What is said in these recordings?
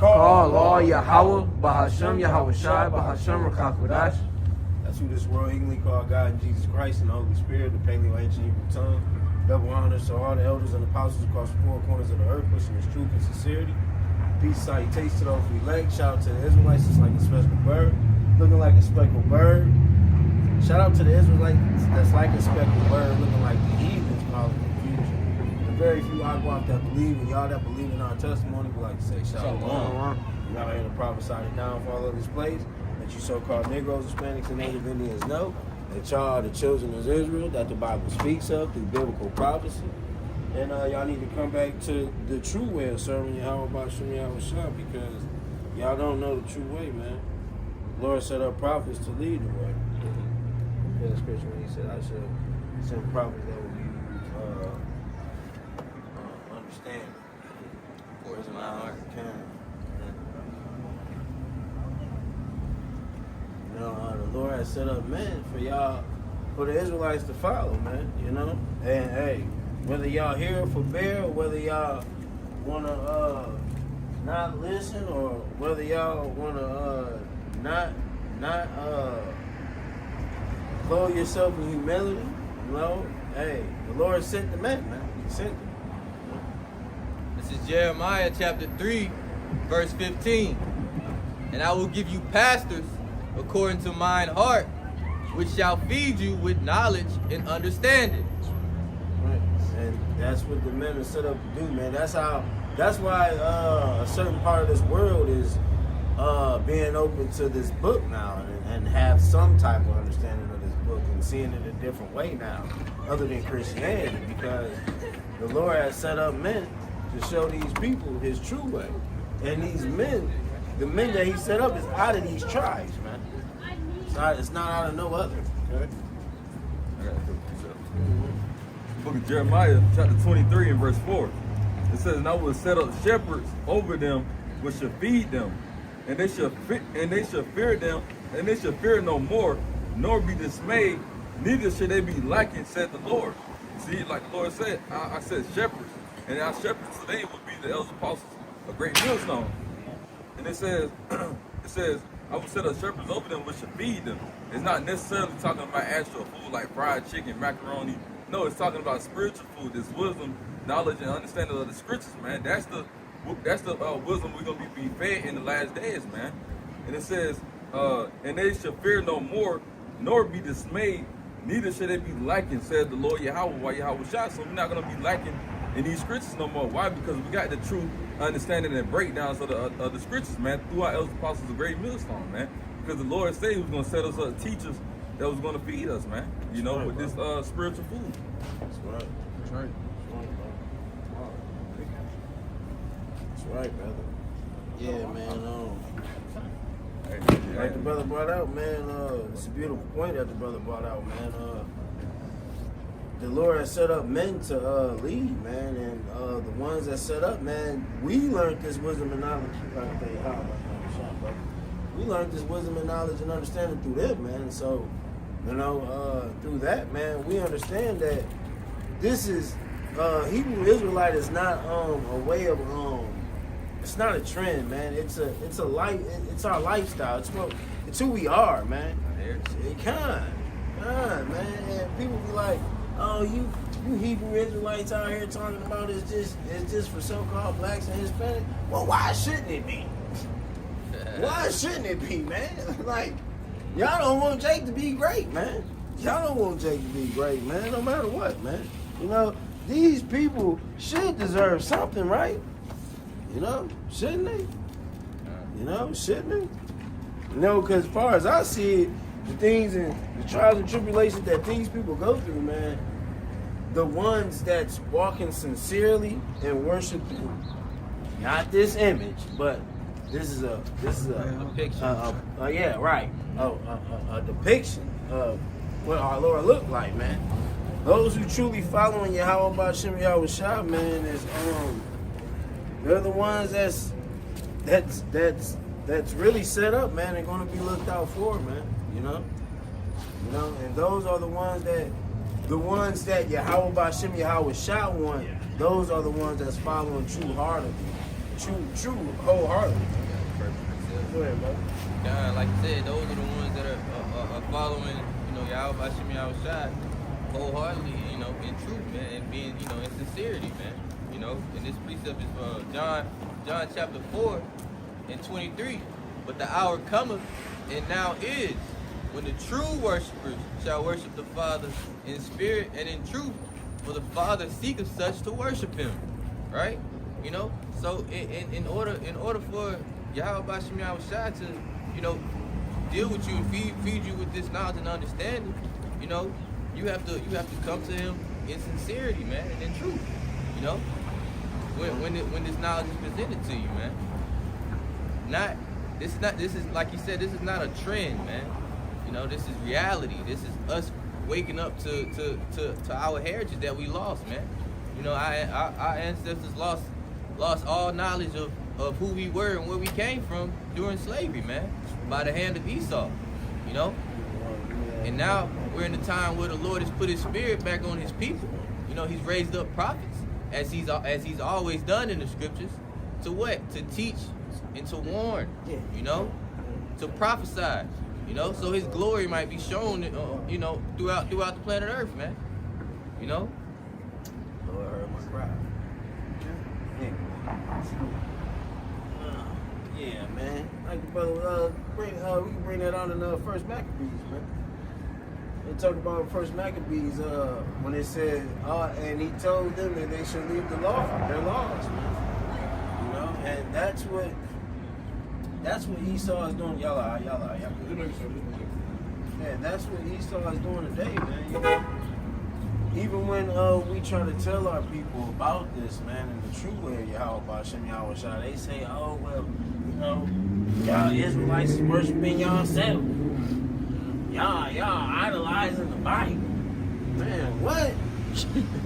called Law Yahweh, Bahashem Yahweh Shai, Bahashem Rakakodash. That's who this world eagerly called God and Jesus Christ and the Holy Spirit, the Paleo ancient Hebrew tongue. Double honors to all the elders and apostles across the four corners of the earth, pushing his truth and sincerity. Peace, salutations to those we elect. Shout out to the Israelites, just like a special bird, looking like a speckled bird. Shout out to the Israelites that's like a speckled bird, looking like the heathens, causing confusion. The very few Agwaf that believe, and y'all that believe in our testimony, we like to say shalom. Y'all here to prophesy the downfall of this place, that you so-called Negroes, Hispanics, and Native Indians know that y'all are the children of Israel, that the Bible speaks of through biblical prophecy. And y'all need to come back to the true way of serving Yahweh Ba'Shem Yahweh Shah, because y'all don't know the true way, man. The Lord set up prophets to lead the way. The scripture when he said, I should send prophets that will give you understanding. Where's my heart? You know, the Lord has set up men for y'all, for the Israelites to follow, man, you know? And hey, whether y'all hear it for bear, or whether y'all wanna not listen, or whether y'all wanna not clothe yourself in humility, you know, hey, the Lord sent the men, man. He sent them. This is Jeremiah chapter 3, verse 15. And I will give you pastors according to mine heart, which shall feed you with knowledge and understanding. Right. And that's what the men are set up to do, man. That's why a certain part of this world is being open to this book now, and have some type of understanding of this book and seeing it a different way now, other than Christianity, because the Lord has set up men to show these people his true way. And these men, the men that he set up, is out of these tribes, man. It's not out of no other. Okay? I got Book of Jeremiah, chapter 23 and verse 4. It says, and I will set up shepherds over them, which shall feed them, and they shall fear them, and they shall fear no more, nor be dismayed, neither shall they be lacking, said the Lord. See, like the Lord said, I said shepherds, and our shepherds today would be the elders apostles of Great Millstone. And it says, I will set up shepherds over them which shall feed them. It's not necessarily talking about actual food like fried chicken, macaroni. No, it's talking about spiritual food. It's wisdom, knowledge, and understanding of the scriptures, man. That's the wisdom we're gonna be fed in the last days, man. And it says, and they shall fear no more, nor be dismayed, neither shall they be lacking, said the Lord Yahweh, while Yahweh shot. So we're not gonna be lacking in these scriptures no more. Why? Because we got the true understanding and breakdowns of the scriptures, man, through our elders apostles of Great Millstone, man. Because the Lord said he was gonna set us up teachers that was gonna feed us, man. You know, right, with this spiritual food. That's right. That's right. That's right, brother. Yeah, man. Hey, like the brother brought out, man. It's a beautiful point that the brother brought out, man. The Lord has set up men to lead, man, and the ones that set up, man, we learned this wisdom and knowledge. We learned this wisdom and knowledge and understanding through them, man. So, you know, through that, man, we understand that this is Hebrew Israelite is not a way of it's not a trend, man. It's a life. It's our lifestyle. It's who we are, man. Kind, man. And people be like, oh, you Hebrew Israelites out here talking about it's just for so-called blacks and Hispanics. Well, why shouldn't it be? Why shouldn't it be, man? Like, y'all don't want Jake to be great, man. Y'all don't want Jake to be great, man, no matter what, man. You know, these people should deserve something, right? You know, shouldn't they? You know, shouldn't they? You know, because as far as I see it, the things and the trials and tribulations that these people go through, man, the ones that's walking sincerely and worshiping not this image, but this is a Depiction. Yeah, right. A depiction of what our Lord looked like, man. Those who truly following Yahweh Ba'Shem Yahweh Shah, man, is they're the ones that's really set up, man, and gonna be looked out for, man. You know, and those are the ones that Yahweh Ba'Shem Yahweh Shah want. Those are the ones that's following true heart of you. true wholeheartedly. Go ahead, bro. Like I said, those are the ones that are following, you know, Yahweh Hashem Yahushua wholeheartedly, you know, in truth, man, and being, you know, in sincerity, man. You know, and this precept is John chapter 4 and 23. But the hour cometh, and now is, when the true worshipers shall worship the Father in spirit and in truth, for the Father seeketh such to worship him. Right? You know? So in order for Yahweh Hashem Yahushua to, you know, deal with you and feed you with this knowledge and understanding, you know, you have to come to him in sincerity, man, and in truth. You know? When this knowledge is presented to you, man. This is like you said, this is not a trend, man. You know, this is reality. This is us waking up to our heritage that we lost, man. You know, our ancestors lost all knowledge of who we were and where we came from during slavery, man, by the hand of Esau. You know? And now we're in a time where the Lord has put his spirit back on his people. You know, he's raised up prophets, as he's always done in the scriptures, to what? To teach and to warn, you know, to prophesy, you know, so his glory might be shown, you know, throughout the planet Earth, man. You know? Lord heard my cry. Yeah, man. Like the brother, we can bring that on in the First Maccabees, man. They talk about First Maccabees when it said, and he told them that they should leave their laws, man. You know, and that's what Esau is doing. Y'all. Yeah, that's what Esau is doing today, man. You know? Even when we try to tell our people about this, man, in the true way of Yahweh Hashem Yahushua, they say, oh, well, you know, y'all Israelites is worshiping yourself. Y'all idolizing the Bible. Man, what?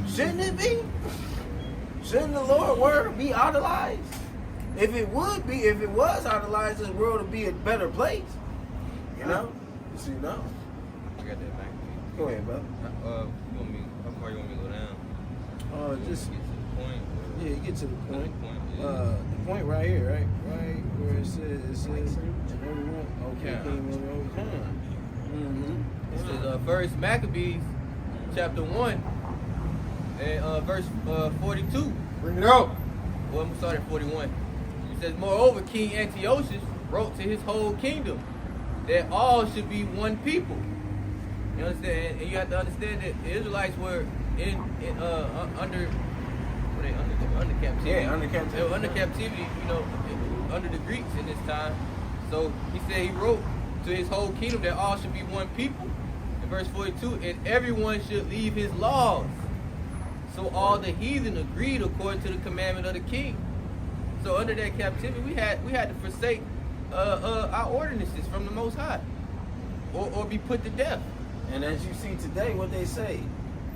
Shouldn't it be? Shouldn't the Lord word be idolized? If it was idolized, this world would be a better place. You know? You see, no? I got that back. Go ahead, brother. How far you want me to go down? Just get to the point. yeah, get to the point. Yeah. The point right here, right where it says, everyone. Okay, This is First Maccabees, chapter 1, and verse 42. Bring it out. Well, I'm starting at 41. It says, moreover, King Antiochus wrote to his whole kingdom that all should be one people. You understand? And you have to understand that the Israelites were under captivity. Yeah, under captivity. They were under captivity, you know, under the Greeks in this time. So he said he wrote to his whole kingdom that all should be one people. In verse 42, and everyone should leave his laws. So all the heathen agreed according to the commandment of the king. So under that captivity, we had to forsake our ordinances from the Most High, or be put to death. And as you see today, what they say,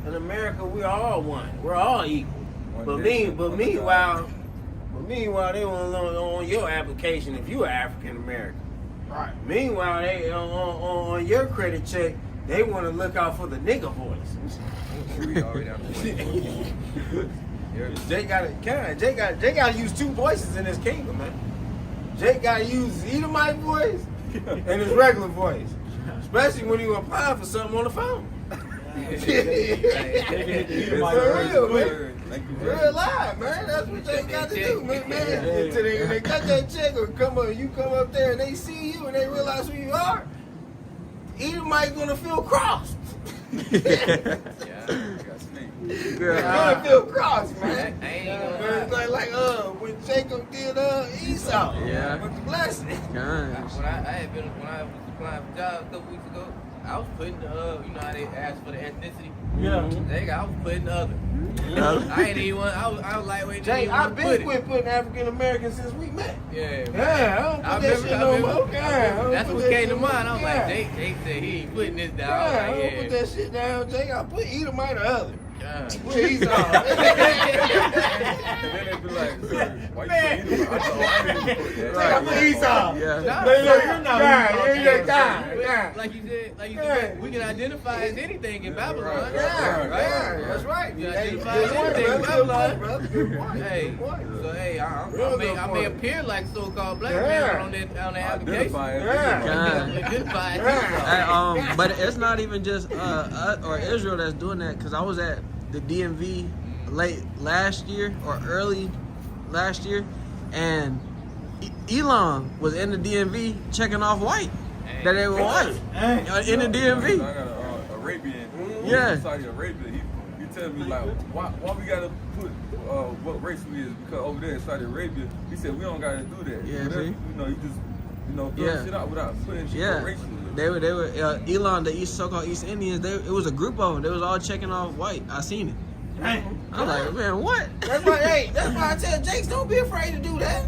in America, we're all one. We're all equal. But meanwhile, they want on your application if you are African American. Right. Meanwhile, they on your credit check, they want to look out for the nigga voice. Jay got to use two voices in his kingdom, man. Jay got to use his Edomite voice and his regular voice, especially when you apply for something on the phone. Real live, man. That's what they got to do, man. Until they got that check or you come up there and they see you and they realize who you are, Edomite gonna feel crossed. Gonna feel crossed, man. It's like when Jacob did Esau with the blessing. When I was applying for jobs a couple weeks ago, I was putting you know how they asked for the ethnicity? Yeah. I was putting the other. I ain't even I was lightweight. Jay, I've been quit putting African Americans since we met. Yeah. Yeah, I don't put that shit no more. That's what came to mind. I was like, Jake said he ain't putting this down. I don't put that shit down, Jake. I put Edomite or other. Put Esau. And then they be like, sir, why you put Edomite? I put Esau. Yeah. Like you said, we can identify as anything in Babylon. Right? That's right. We identify as anything in Babylon. Hey, so hey, I may appear like so-called black man on that application. Identify as Hey, but it's not even just us or Israel that's doing that. Cause I was at the DMV late last year or early last year, and Elon was in the DMV checking off white. That they were white in the DMV. I got an Arabian. Yeah. Saudi Arabia. He tell me like, why we gotta put what race we is, because over there in Saudi Arabia, he said we don't gotta do that. Yeah, Whatever, see? you know, you just throw shit out without putting shit Yeah, racial. they were Elon, the so-called East Indians. It was a group of them. They was all checking off white. I seen it. I was like, man, what? That's why I tell Jakes, don't be afraid to do that.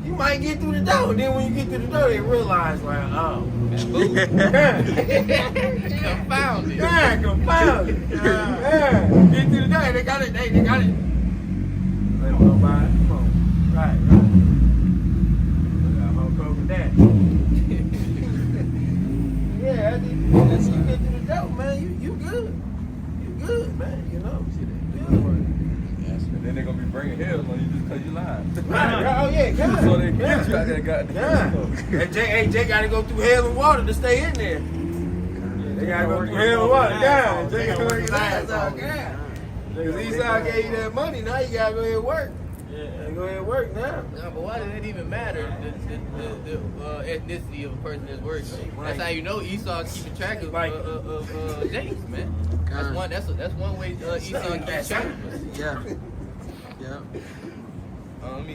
You might get through the door, and then when you get through the door, they realize, like, oh. Confounded. Yeah, confounded. Yeah. Get through the door, they got it. They got it. Let them go by. Come on. Right. We got Hulk Hogan that. Yeah, you get through the door, man, you good. You good, man, you know. And then they're gonna be bringing hell on you just because you lied. Right. Oh, yeah, God. So they get you out there, goddamn. Hey, Jay got to go through hell and water to stay in there. They got to go through hell and water. Yeah, Jay got to work his ass off. Yeah. Because Esau gave you that money, now you got to go ahead and work. Yeah, go ahead and work now. No, but why does it even matter, the ethnicity of a person that's working? That's how you know Esau keeping track of James, man. That's one way Esau keeps track of us. Yeah. Let me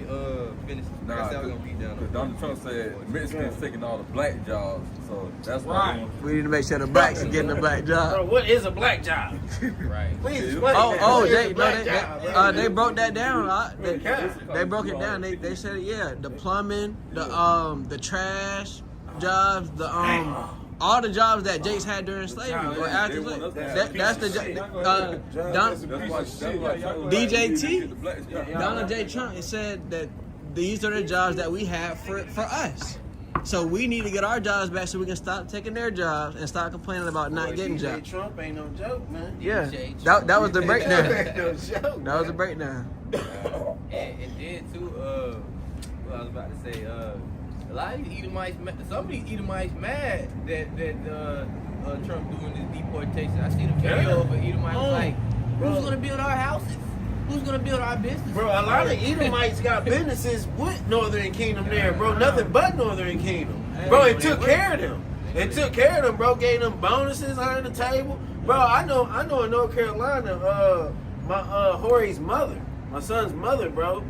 finish. Like I said, I was gonna beat down. Because Donald Trump said Mexicans taking all the black jobs, so that's why. We need to make sure the blacks are getting the black job. Bro, what is a black job? Right. Please explain that. Oh, What is a black job? they broke that down. They broke it down. They said, the plumbing, the trash jobs, all the jobs that Jakes had during slavery or after slavery. That's the DJT, Donald J. Trump. It said that these are the jobs that we have for us. So we need to get our jobs back so we can stop taking their jobs and stop complaining about not getting jobs. Trump ain't no joke, man. Yeah, that was the breakdown. No joke. That was the breakdown. And then too, what I was about to say, a lot of these Edomites, some of these Edomites mad that Trump doing this deportation. I see the video of an Edomite like, who's gonna build our houses? Who's gonna build our business? Bro, a lot of Edomites got businesses with Northern Kingdom there, bro. Nothing but Northern Kingdom. Bro, it took care of them. It took care of them, bro. Gave them bonuses under the table. Bro, I know in North Carolina, my Jorge's mother, my son's mother, bro,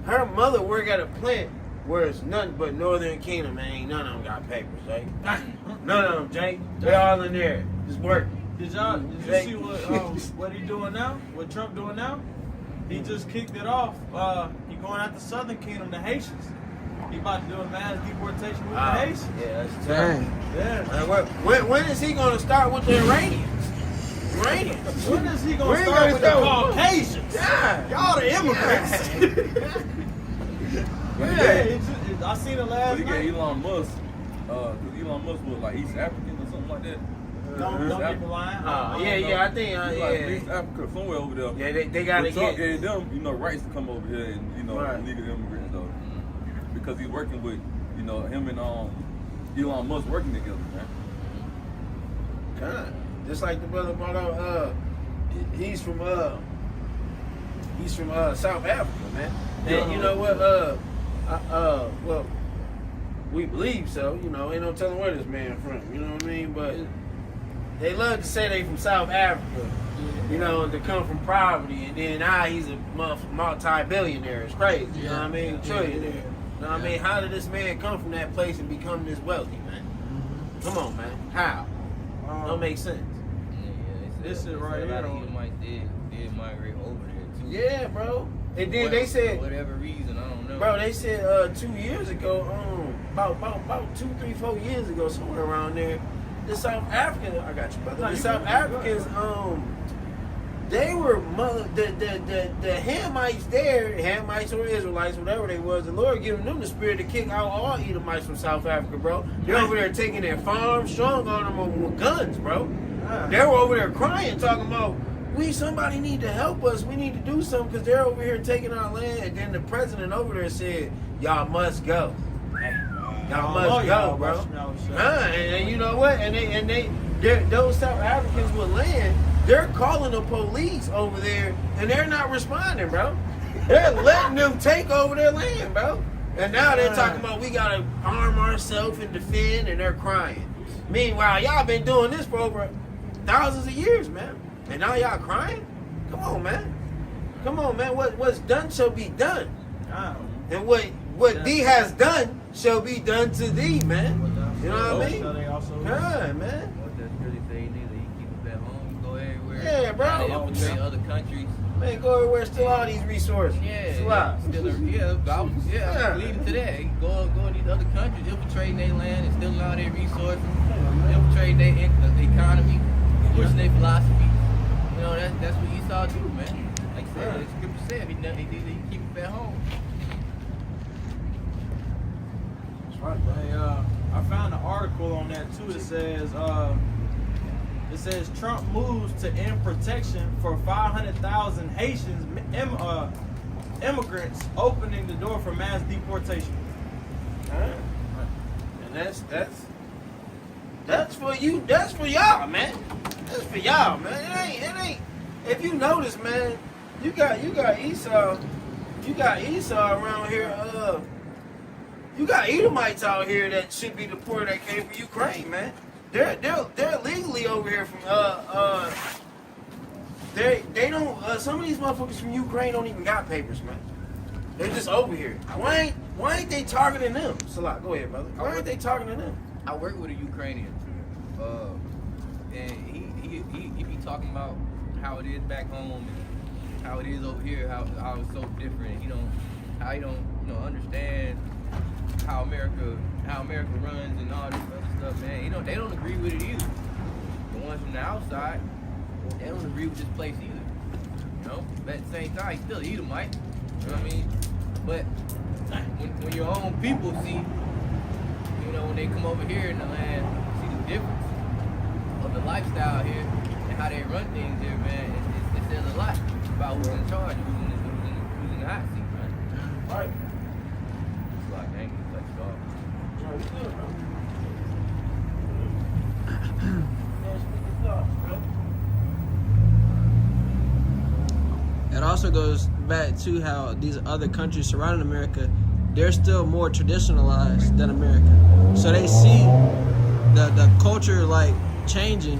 her mother work at a plant where it's nothing but Northern Kingdom, man. Ain't none of them got papers, Jake. None of them, Jake. They all in there. Just work. Did you see what he doing now? What Trump doing now? He just kicked it off. He going out the Southern Kingdom, the Haitians. He about to do a mass deportation with the Haitians. Yeah, that's tough. Dang. Yeah. When is he gonna start with the Iranians? When is he gonna start with the Caucasians? Yeah. Y'all the immigrants. I seen it last But he night. gave Elon Musk, because Elon Musk was like East African or something like that. Don't get me lying. I think, He's like East Africa, somewhere over there. Yeah, they gotta But Trump get. gave them, rights to come over here and, Right. illegal immigrants though. Because he's working with, him and Elon Musk working together, man. Kind. Just like the brother brought up, he's from South Africa, man. And you know what? Well, we believe so. Ain't no telling where this man from. You know what I mean? But they love to say they from South Africa. To come from poverty, and then he's a multi-billionaire. It's crazy. You know what I mean? Trillionaire. You know what I mean? How did this man come from that place and become this wealthy, man? Come on, man. How? Don't make sense. This is right A lot of here. Edomites did migrate over there too. Yeah, bro. And then they said, for whatever reason, I don't know. bro, they said 2 years ago, about 2, 3, 4 years ago, somewhere around there, the South Africans, I got you, brother. The South Africans, they were the Hamites there, Hamites or Israelites, whatever they was. The Lord giving them the spirit to kick out all Edomites from South Africa, bro. They're over there taking their farms, strong on them with guns, bro. They were over there crying, talking about, somebody need to help us. We need to do something because they're over here taking our land. And then the president over there said, y'all must go. Y'all must go, bro. And you know what? Those South Africans with land, they're calling the police over there, and they're not responding, bro. They're letting them take over their land, bro. And now they're talking about we gotta arm ourselves and defend, and they're crying. Meanwhile, y'all been doing this for over thousands of years, man. And now y'all crying? Come on, man. Come on, man. What's done shall be done. And what thee has done shall be done to thee, man. You know what I mean? Yeah, man. What does really say neither? You keep it at home, you go everywhere. Yeah, bro. You infiltrate other countries. Man, go everywhere, steal all these resources. Yeah, leading to that. You go in these other countries, infiltrating their land and stealing all their resources, infiltrating their economy, pushing their philosophy. You know, that's what Esau do, man. Like I said, the scripture said, he keep it at home. That's right. I found an article on that too. It says Trump moves to end protection for 500,000 Haitians immigrants, opening the door for mass deportation. And that's for you. That's for y'all, man. That's for y'all, man. It ain't. If you notice, man, you got Esau. You got Esau around here. You got Edomites out here that should be deported that came from Ukraine, man. They're legally over here from they don't some of these motherfuckers from Ukraine don't even got papers, man. They're just over here. Why ain't they targeting them? Salah, go ahead, brother. Why ain't they targeting them? I work with a Ukrainian, and he be talking about how it is back home and how it is over here, how it's so different. He don't understand how America runs and all this other stuff, man. They don't agree with it either. The ones from the outside, they don't agree with this place either. You know, but at the same time, he's still Edomite. You know what I mean? But when your own people see, when they come over here in the land, see the difference of the lifestyle here and how they run things here, man, it says a lot about who's in charge, who's in the hot seat, man. Right. It's like, dang, it's like you off. No, you good, bro. It also goes back to how these other countries surrounding America, they're still more traditionalized than America. So they see the culture like changing,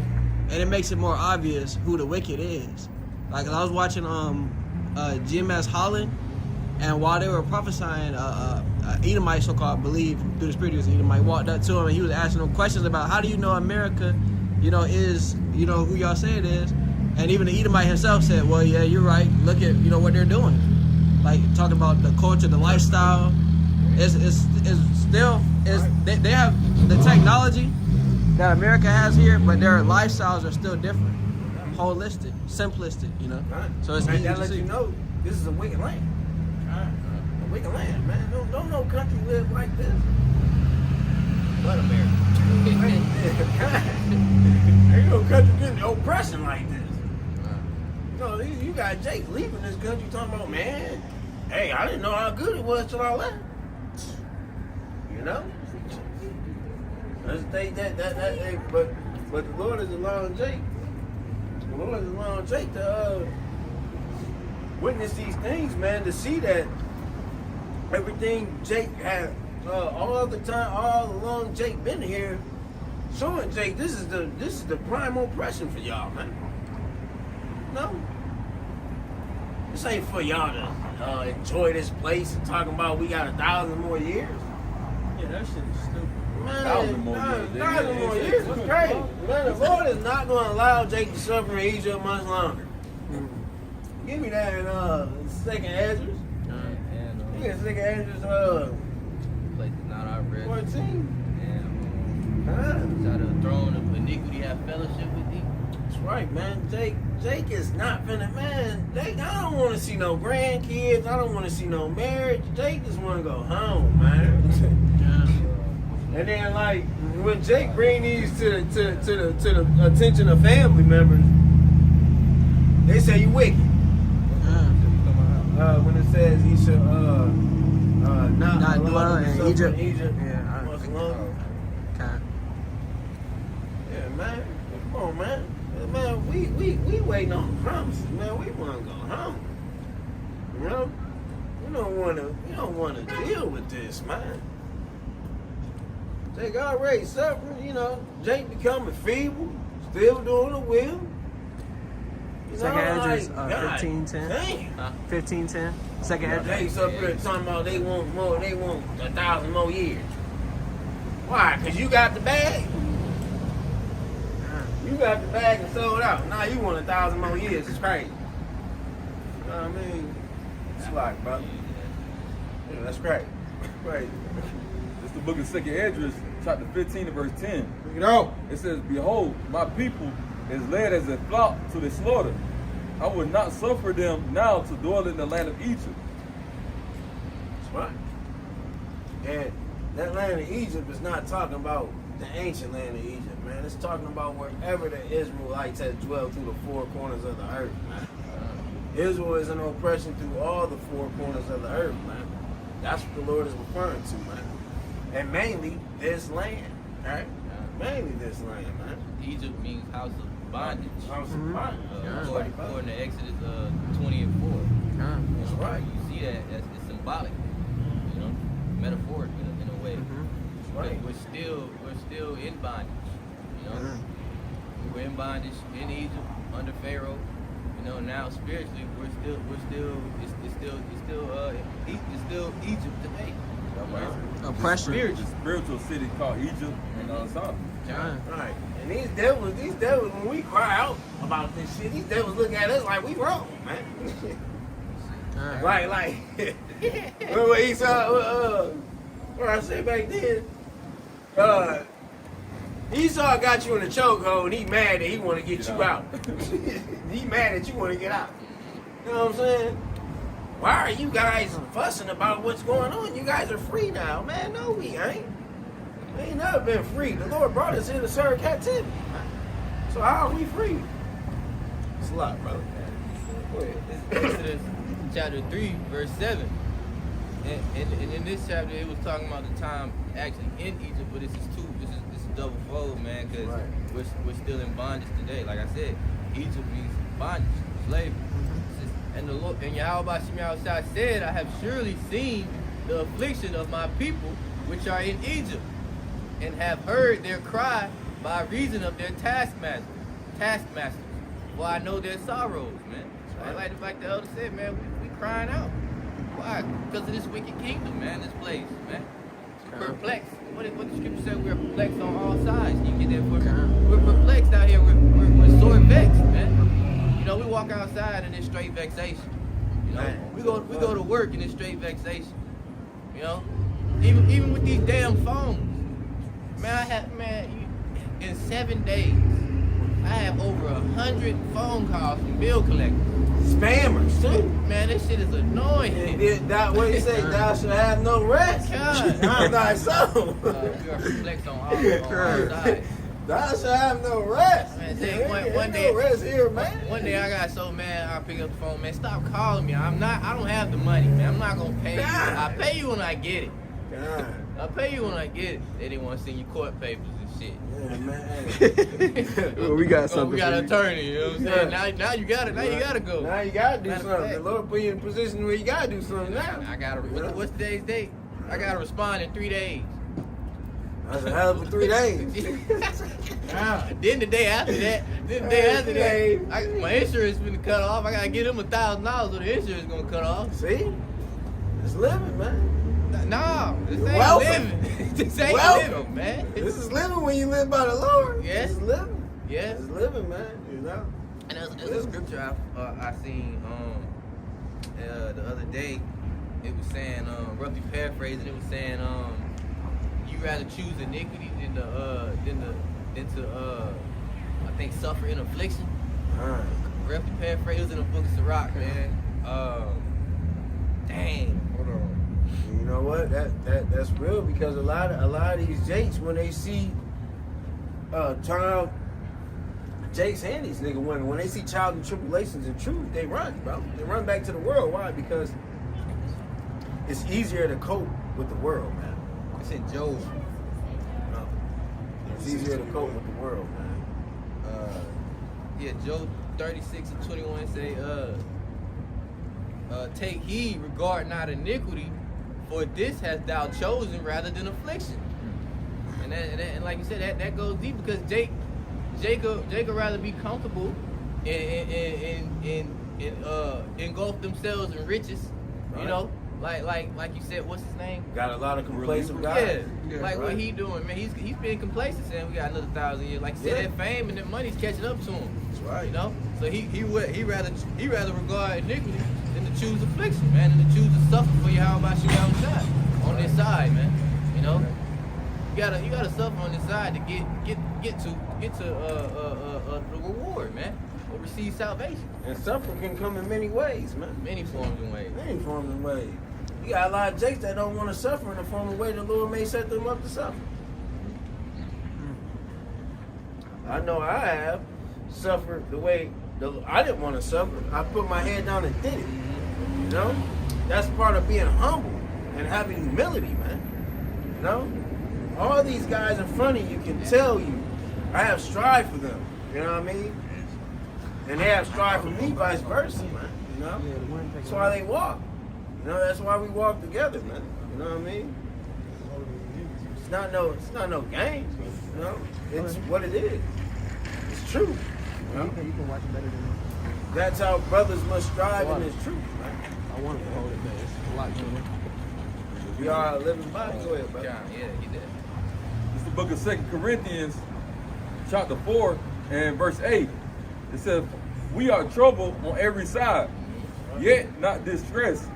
and it makes it more obvious who the wicked is. Like I was watching GMS Holland, and while they were prophesying, Edomite, so-called, believe through the spirit he was Edomite, walked up to him and he was asking him questions about how do you know America, is who y'all say it is. And even the Edomite himself said, well, yeah, you're right. Look at, what they're doing. Like, talking about the culture, the lifestyle. It's still, they have the technology that America has here, but their lifestyles are still different. Holistic, simplistic, Right. So it's and easy that to lets see. you know this is a wicked land. A wicked land, man. Don't no country live like this. What America? Ain't no country getting oppression like this. No, you got Jake leaving this country talking about, man, hey, I didn't know how good it was till I left. Let's take that, hey, but the Lord is allowing Jake. The Lord is allowing Jake to witness these things, man, to see that everything Jake had all along Jake been here, showing Jake this is the prime oppression for y'all, man. No. This ain't for y'all to enjoy this place and talking about we got 1,000 more years. Yeah, that shit is stupid. Man, 1,000 more years. 1,000 more years is crazy. Man, the Lord is not going to allow Jake to suffer in Egypt much longer. Give me that in second Ezra. You get second Ezra Place is not our bread. 14. And shall the throne of iniquity have fellowship with thee? That's right, man. Jake is not finna, man. I don't want to see no grandkids. I don't want to see no marriage. Jake just want to go home, man. And then, like, when Jake bring these to the attention of family members, They say you wicked. Yeah. When it says he should not dwell in himself Egypt. Egypt Yeah, much longer. Okay. Yeah, man. Come on, man. Man, we waiting on promises, man. We want to go home. You know? We don't wanna deal with this, man. Jake already suffering, you know. Jake becoming feeble, still doing the will. You Second know, Esdras, like, God 15:10. damn. 15:10. Second Esdras. Jake's up here talking about they want more, they want 1,000 more years. Why? Because you got the bag. You got the bag and sold out. Now you want 1,000 more years. It's crazy. You know what I mean? It's like, brother. Yeah, that's crazy. Crazy. It's the book of 2nd Esdras, chapter 15 and verse 10. Bring it on. It says, behold, my people is led as a flock to the slaughter. I will not suffer them now to dwell in the land of Egypt. That's right. And that land of Egypt is not talking about the ancient land of Egypt, man. It's talking about wherever the Israelites had dwelled through the four corners of the earth, man. Israel is an oppression through all the four corners of the earth, man. That's what the Lord is referring to, man. And mainly this land, right? Mainly this land, man. Egypt means house of bondage. House of bondage. According to Exodus 20 and 4. Yeah. That's right. You see that it's symbolic, you know, metaphoric in a way. That's right. We're still in bondage, you know. We're in bondage in Egypt under Pharaoh. You know, now spiritually we're still Egypt today. Oppression. Spiritual. The spiritual city called Egypt and Sodom. Yeah. Right. And these devils, when we cry out about this shit, these devils look at us like we wrong, man. Yeah. like, what Esau, what I said back then, Esau got you in a chokehold and he mad that he want to get you out. He mad that you want to get out. You know what I'm saying? Why are you guys fussing about what's going on? You guys are free now, man. No, we ain't. We ain't never been free. The Lord brought us here to serve captivity. So how are we free? It's a lot, brother. Go ahead. Exodus chapter 3, verse 7. And in this chapter, it was talking about the time actually in Egypt, but this is double fold, man, because we're still in bondage today. Like I said, Egypt means bondage, slavery. And the Lord, and Yahweh Shemiyah Shah said, I have surely seen the affliction of my people which are in Egypt, and have heard their cry by reason of their taskmasters. For I know their sorrows, man. So like the elder said, man, we crying out. Why? Because of this wicked kingdom, man, this place, man. We're perplexed. What the scripture said, we're perplexed on all sides. You get that for me? We're perplexed out here. We're sore vexed, man. You know, we walk outside and it's straight vexation. You know, we go to work and it's straight vexation. You know, even with these damn phones, man. In 7 days, I have over 100 phone calls from bill collectors. Spammers too. Man, this shit is annoying. What you say? Thou shalt have no rest. God. I'm thy soul. We are perplexed on all sides. Thou shalt have no rest. Man, say Ain't one day, no rest here, man. One day I got so mad I pick up the phone, man. Stop calling me. I don't have the money, man. I'm not gonna pay you. I pay you when I get it. God. I pay you when I get it. They didn't want to send you court papers and shit. Yeah, man. Well, we got something. We got for an you. attorney. You know what I'm saying? Now you got it. Now you gotta go. Now you gotta do Matter of something. fact. The Lord put you in a position where you gotta do something now. I gotta. What's today's date? I gotta respond in 3 days. That's a hell of a 3 days. Yeah. Then the day after that, my insurance been cut off. I gotta give them $1,000 or the insurance gonna cut off. See? It's living, man. No, this ain't Welcome. living. This ain't Welcome. living, man. This is living when you live by the Lord. Yes. This is living. Yes. It's living, man. You know? And there's a scripture I seen the other day. It was saying, roughly paraphrasing, it was saying, you rather choose iniquity than to I think suffer in affliction. Alright. Roughly paraphrased, it was in the book of Sirach, man. Dang, hold on. You know what? That's real because a lot of these jakes when they see Jake's and these nigga women, when they see trials and tribulations and truth, they run, bro. They run back to the world. Why? Because it's easier to cope with the world, man. It's in Job. No. It's easier to cope with the world, man. Yeah, Job 36 and 21 say, take heed, regard not iniquity, for this hast thou chosen rather than affliction. And like you said, that goes deep because Jacob rather be comfortable and engulf themselves in riches, Right. you know, like you said, what's his name? Got a lot of complacent guys. Yeah, like what he doing, man. He's being complacent, saying we got another 1,000 years. Like you said, that fame and that money's catching up to him. That's right. You know, so he rather regard iniquity than to choose affliction, man, and to choose to suffer for Yahweh outside on this side, man. You know, you gotta suffer on this side to get to the reward, man, or receive salvation. And suffering can come in many ways, man. Many forms and ways. Many forms and ways. You got a lot of Jakes that don't want to suffer in the form of way the Lord may set them up to suffer. I know I have suffered the way I didn't want to suffer. I put my head down and did it. You know? That's part of being humble and having humility, man. You know? All these guys in front of you can tell you I have strived for them. You know what I mean? And they have strived for me, vice versa, man. You know? That's why they walk. You know, that's why we walk together, man. You know what I mean? It's not no game. You know? It's what it is. It's true. You know? You can watch it better than me. That's how brothers must strive in this truth, man. I want to hold it, but it's a lot better. We are a living body. Go ahead, brother. Yeah, he did. It's the book of 2 Corinthians, chapter 4, and verse 8. It says, we are troubled on every side, yet not distressed.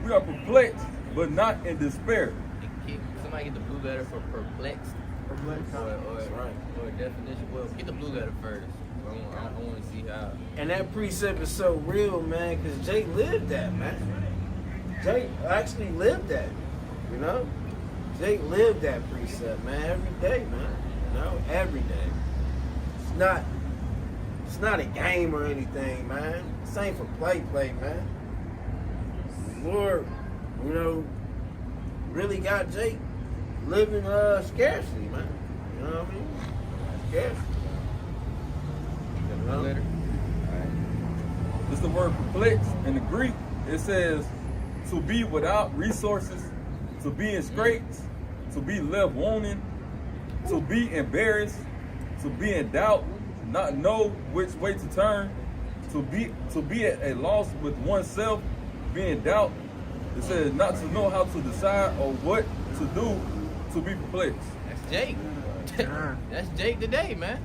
We are perplexed, but not in despair. Somebody get the blue letter for perplexed. Perplexed. Or a definition. Well, get the blue letter first. I want to see how. And that precept is so real, man, because Jake lived that, man. Jake actually lived that, you know? Jake lived that precept, man, every day, man. You know, every day. It's not a game or anything, man. This ain't for play, man. The Lord, you know, really got Jake living scarcely, man. You know what I mean? Scarcely. Blue letter. It's the word perplexed in the Greek. It says to be without resources, to be in straits, to be left wanting, to be embarrassed, to be in doubt, not know which way to turn, to be at a loss with oneself, be in doubt. It says not to know how to decide or what to do, to be perplexed. That's Jake. That's Jake today, man.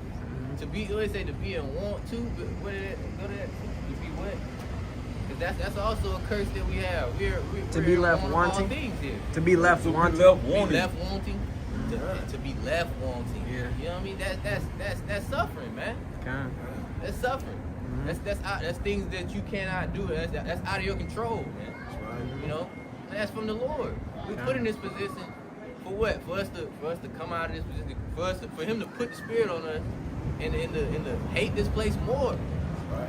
To be, what they say, to be in want to, but what did it go to that? To be what? Because that's also a curse that we have. We're be left on wanting? all things here. To be left To be wanting. left To be wanting. left wanting. To be left wanting. Yeah. You know what I mean? That's suffering, man. That's suffering. That's things that you cannot do. That's out of your control, man. You know, and that's from the Lord. We put in this position for what? For us to come out of this position. For Him to put the Spirit on us, and to hate this place more.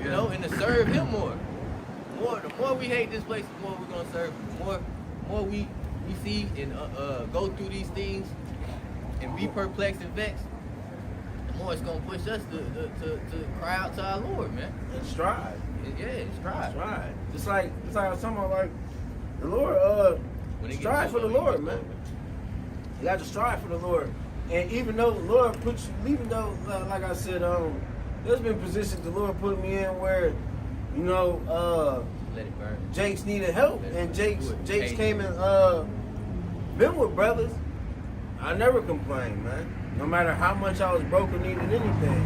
You know, and to serve Him more. The more we hate this place, the more we're gonna serve Him. The more we see and go through these things and be perplexed and vexed, the more it's gonna push us to cry out to our Lord, man. And strive. Yeah, strive. Strive. Just like I was talking about, like, the Lord, strive for the Lord, man. You got to strive for the Lord. And even though the Lord puts you, even though, like I said, there's been positions the Lord put me in where, you know, Let it burn. Jake's needed help. And Jake's came and been with brothers. I never complained, man. No matter how much I was broke or needed anything,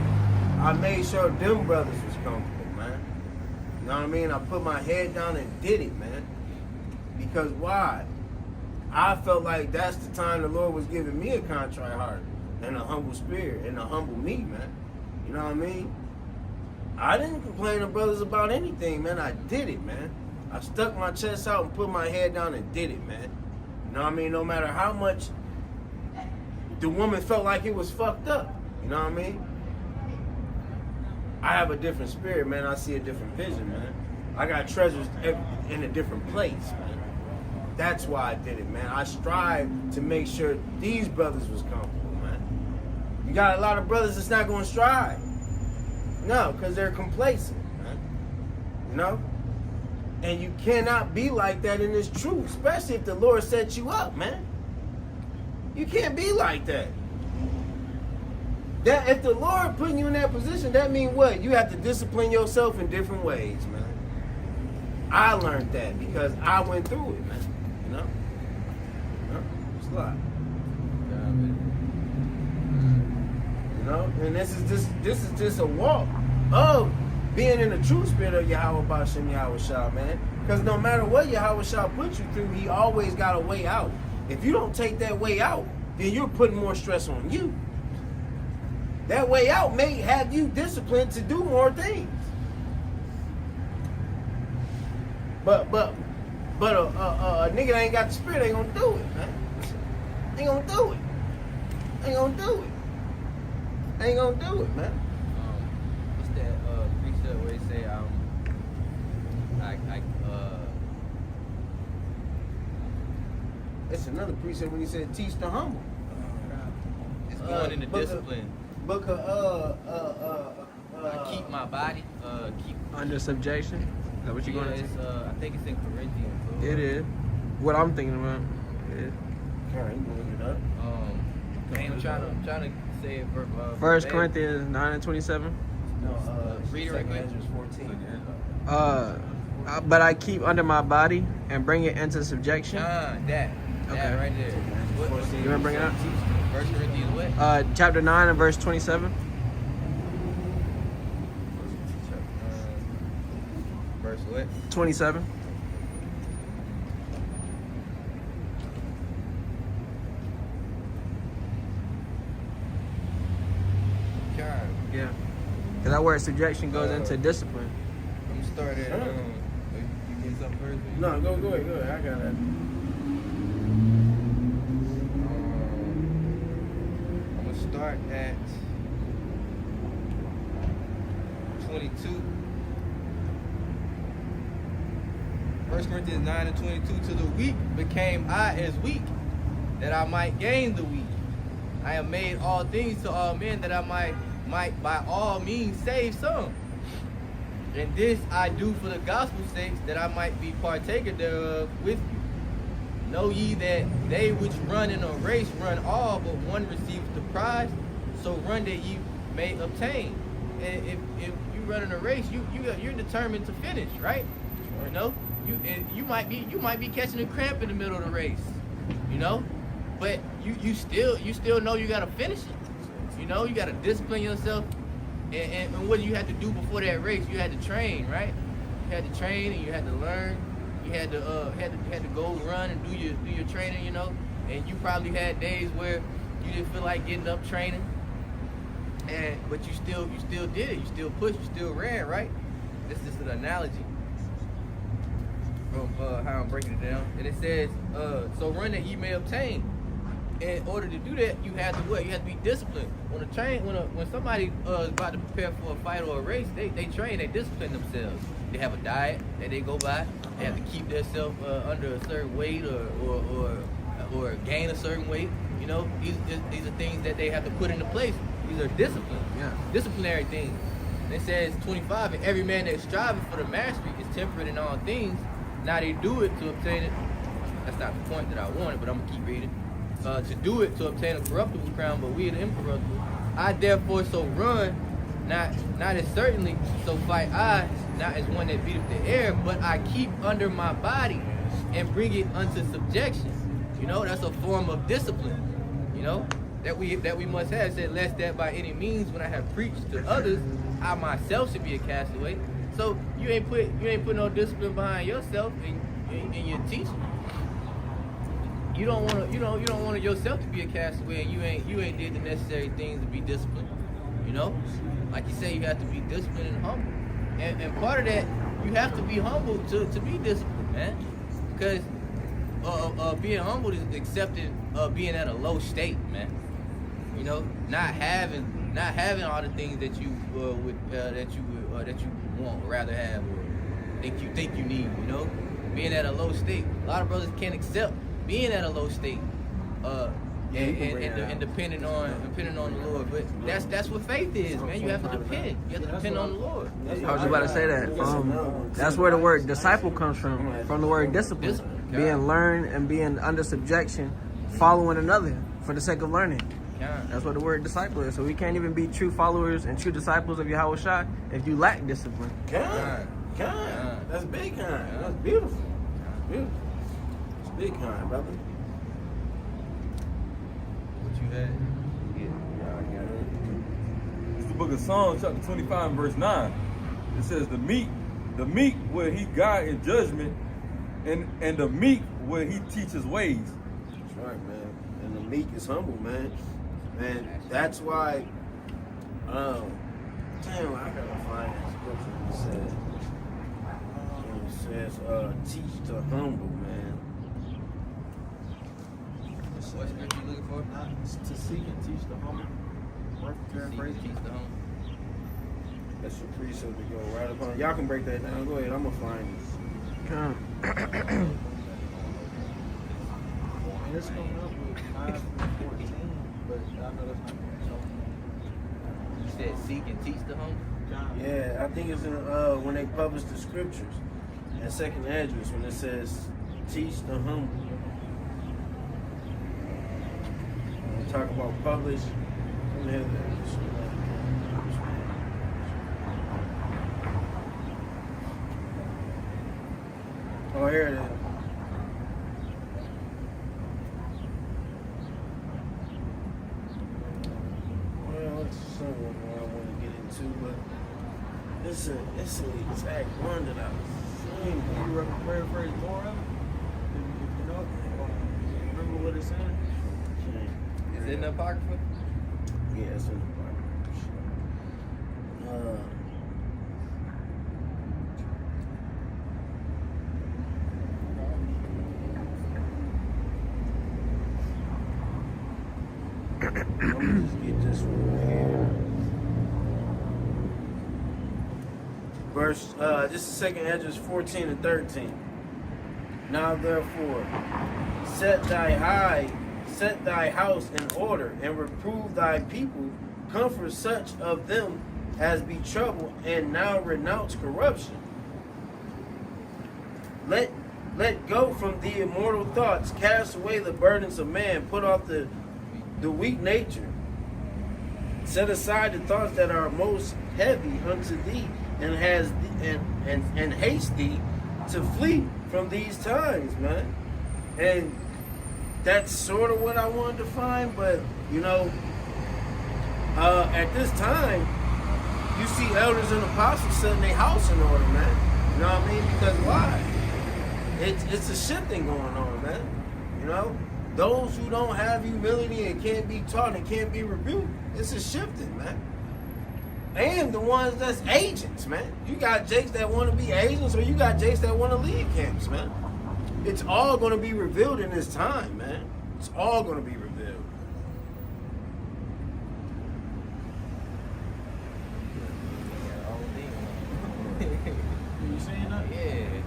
I made sure them brothers was comfortable, man. You know what I mean? I put my head down and did it, man. Because why? I felt like that's the time the Lord was giving me a contrite heart and a humble spirit and a humble me, man. You know what I mean? I didn't complain to brothers about anything, man. I did it, man. I stuck my chest out and put my head down and did it, man. You know what I mean? No matter how much the woman felt like it was fucked up. You know what I mean? I have a different spirit, man. I see a different vision, man. I got treasures in a different place, man. That's why I did it, man. I strive to make sure these brothers was comfortable, man. You got a lot of brothers that's not going to strive. No, because they're complacent, man. You know? And you cannot be like that in this truth, especially if the Lord set you up, man. You can't be like that. That if the Lord putting you in that position, that means what? You have to discipline yourself in different ways, man. I learned that because I went through it, man. You know? It's a lot. You know? And this is just a walk of being in the true spirit of Yahweh Bashem Yahweh Shah, man. Because no matter what Yahweh Shah put you through, he always got a way out. If you don't take that way out, then you're putting more stress on you. That way out may have you disciplined to do more things. But a nigga that ain't got the spirit ain't gonna do it, man. Ain't gonna do it. Ain't gonna do it. Ain't gonna do it, man. What's that precept where they say It's another precept when he said teach the humble. it's going into discipline. I keep my body, keep Under subjection. Is that what you're going to it's, say? I think it's in Corinthians. It is. What I'm thinking about. Yeah. Alright, you can look it up. I'm trying to say it. 1 Corinthians 9:27. No, read it right quick. 14. But I keep under my body and bring it into subjection. That Okay. right there. What, You want to bring it up? 1 Corinthians what? Chapter 9 and verse 27. Verse what? 27. God. Yeah. Because that word subjection goes into discipline. I'm gonna start at. You get something first? No, go ahead. I got it. I'm gonna start at 22. 1 Corinthians 9 and 22. To the weak became I as weak, that I might gain the weak. I have made all things to all men, that I might by all means save some. And this I do for the gospel's sake, that I might be partaker thereof with you. Know ye that they which run in a race run all, but one receives the prize. So run that ye may obtain. And if you run in a race, you're determined to finish, right? You know, you might be catching a cramp in the middle of the race, you know, but you still know you gotta finish it. You know, you gotta discipline yourself. And what you had to do before that race, you had to train, right? You had to train and you had to learn. You had to go run and do your training, you know. And you probably had days where you didn't feel like getting up training, but you still did it. You still pushed. You still ran, right? This is an analogy from how I'm breaking it down. And it says, so run that ye may obtain. In order to do that, you have to what? You have to be disciplined. When somebody is about to prepare for a fight or a race, they train, they discipline themselves. They have a diet that they go by. They have to keep themselves under a certain weight or gain a certain weight. You know, these are things that they have to put into place. These are disciplinary things. And it says 25, and every man that is striving for the mastery is temperate in all things. Now they do it to obtain it. That's not the point that I wanted, but I'm gonna keep reading. To do it to obtain a corruptible crown, but we are the incorruptible. I therefore so run, not as certainly, so fight I, not as one that beateth the air, but I keep under my body and bring it unto subjection. You know, that's a form of discipline, you know, that we must have. It said, lest that by any means when I have preached to others, I myself should be a castaway. So you ain't put no discipline behind yourself in your teaching. You don't want yourself to be a castaway, and you ain't did the necessary things to be disciplined. You know, like you say, you have to be disciplined and humble, and part of that, you have to be humble to be disciplined, man. Because being humble is accepting being at a low state, man. You know, not having not having all the things that you that you want or rather have or think you need, you know, being at a low state. A lot of brothers can't accept being at a low state, and depending on the Lord. But that's what faith is, man. You have to depend. You have to depend on the Lord. I was just about to say that. That's where the word disciple comes from the word discipline. Being learned and being under subjection, following another for the sake of learning. That's what the word disciple is. So we can't even be true followers and true disciples of Yahweh Shai if you lack discipline. Kind. That's big kind. That's beautiful. Beautiful. It's big kind, brother. What you had? It's the book of Psalms, chapter 25, verse 9. It says, the meek will he guide in judgment, and the meek will he teach his ways. That's right, man. And the meek is humble, man. And that's why, damn, I gotta find that scripture when it says, teach the humble, man. What scripture you looking for? To seek and teach the humble. Teach the humble. That's your precept to go right upon. Y'all can break that down. Go ahead, I'm gonna find this. And it's coming up with 5:14, but I know that's not You said seek and teach the humble? John. Yeah, I think it's in when they publish the scriptures in second address when it says teach the humble. When they talk about publish, let me have that. Oh, here it is. Well, it's something I want to get into, but it's an exact one that I seen. Can you paraphrase more of it? If you know, remember what it's saying? Is it in the Apocrypha? Yeah, it's in the Bible. I'm gonna just get this one here. Verse, this is second address 14 and 13. Now therefore, set thy house in order, and reprove thy people, comfort such of them as be troubled, and now renounce corruption. Let go from the immortal thoughts, cast away the burdens of man, put off the weak nature. Set aside the thoughts that are most heavy unto thee, and haste thee to flee from these times, man. And that's sort of what I wanted to find, but you know, at this time, you see elders and apostles setting their house in order, man. You know what I mean? Because why? It's a shifting going on, man. You know? Those who don't have humility and can't be taught and can't be rebuked, it's a shifting, man. And the ones that's agents, man. You got jakes that want to be agents, or you got jakes that want to lead camps, man. It's all going to be revealed in this time, man. It's all going to be revealed. You saying that? Yeah.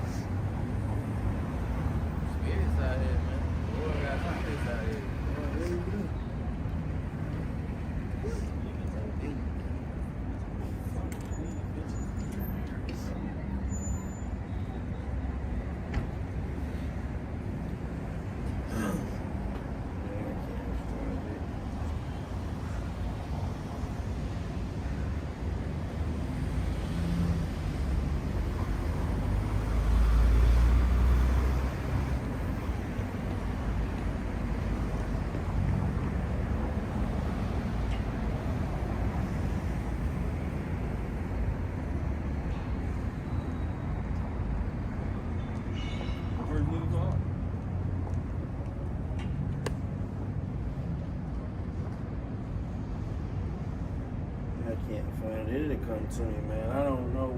Spirits out here, man. The Lord got spirits out here. Where's Luke on? I can't find it. It'll come to me, man. I don't know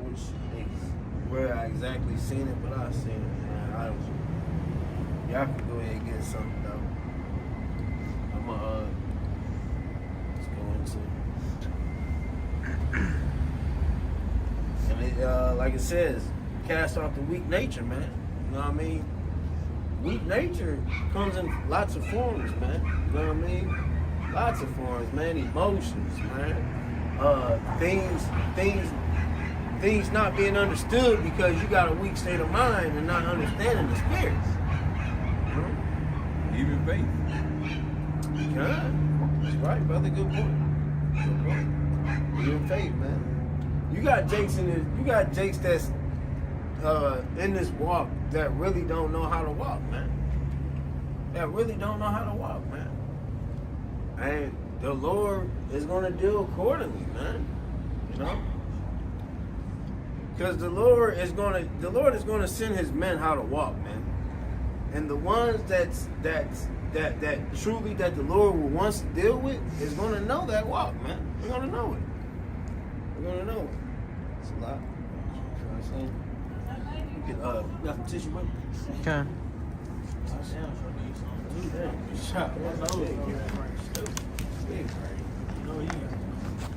where I exactly seen it, but I seen it, man. Y'all can go ahead and get something though. Let's go into like it says, cast off the weak nature, man. You know what I mean? Weak nature comes in lots of forms, man. You know what I mean? Lots of forms, man. Emotions, man. Things not being understood because you got a weak state of mind and not understanding the spirits. You know? Even faith. Yeah, that's right, brother. Good point. Good point. Even faith, man. You got Jakes that's in this walk that really don't know how to walk, man. That really don't know how to walk, man. And the Lord is gonna deal accordingly, man. You know? Because the Lord is gonna send his men how to walk, man. And the ones that truly that the Lord will wants to deal with is gonna know that walk, man. We're gonna know it. We're gonna know it. It's a lot. You know what I'm saying? You got some tissue, bro? Okay.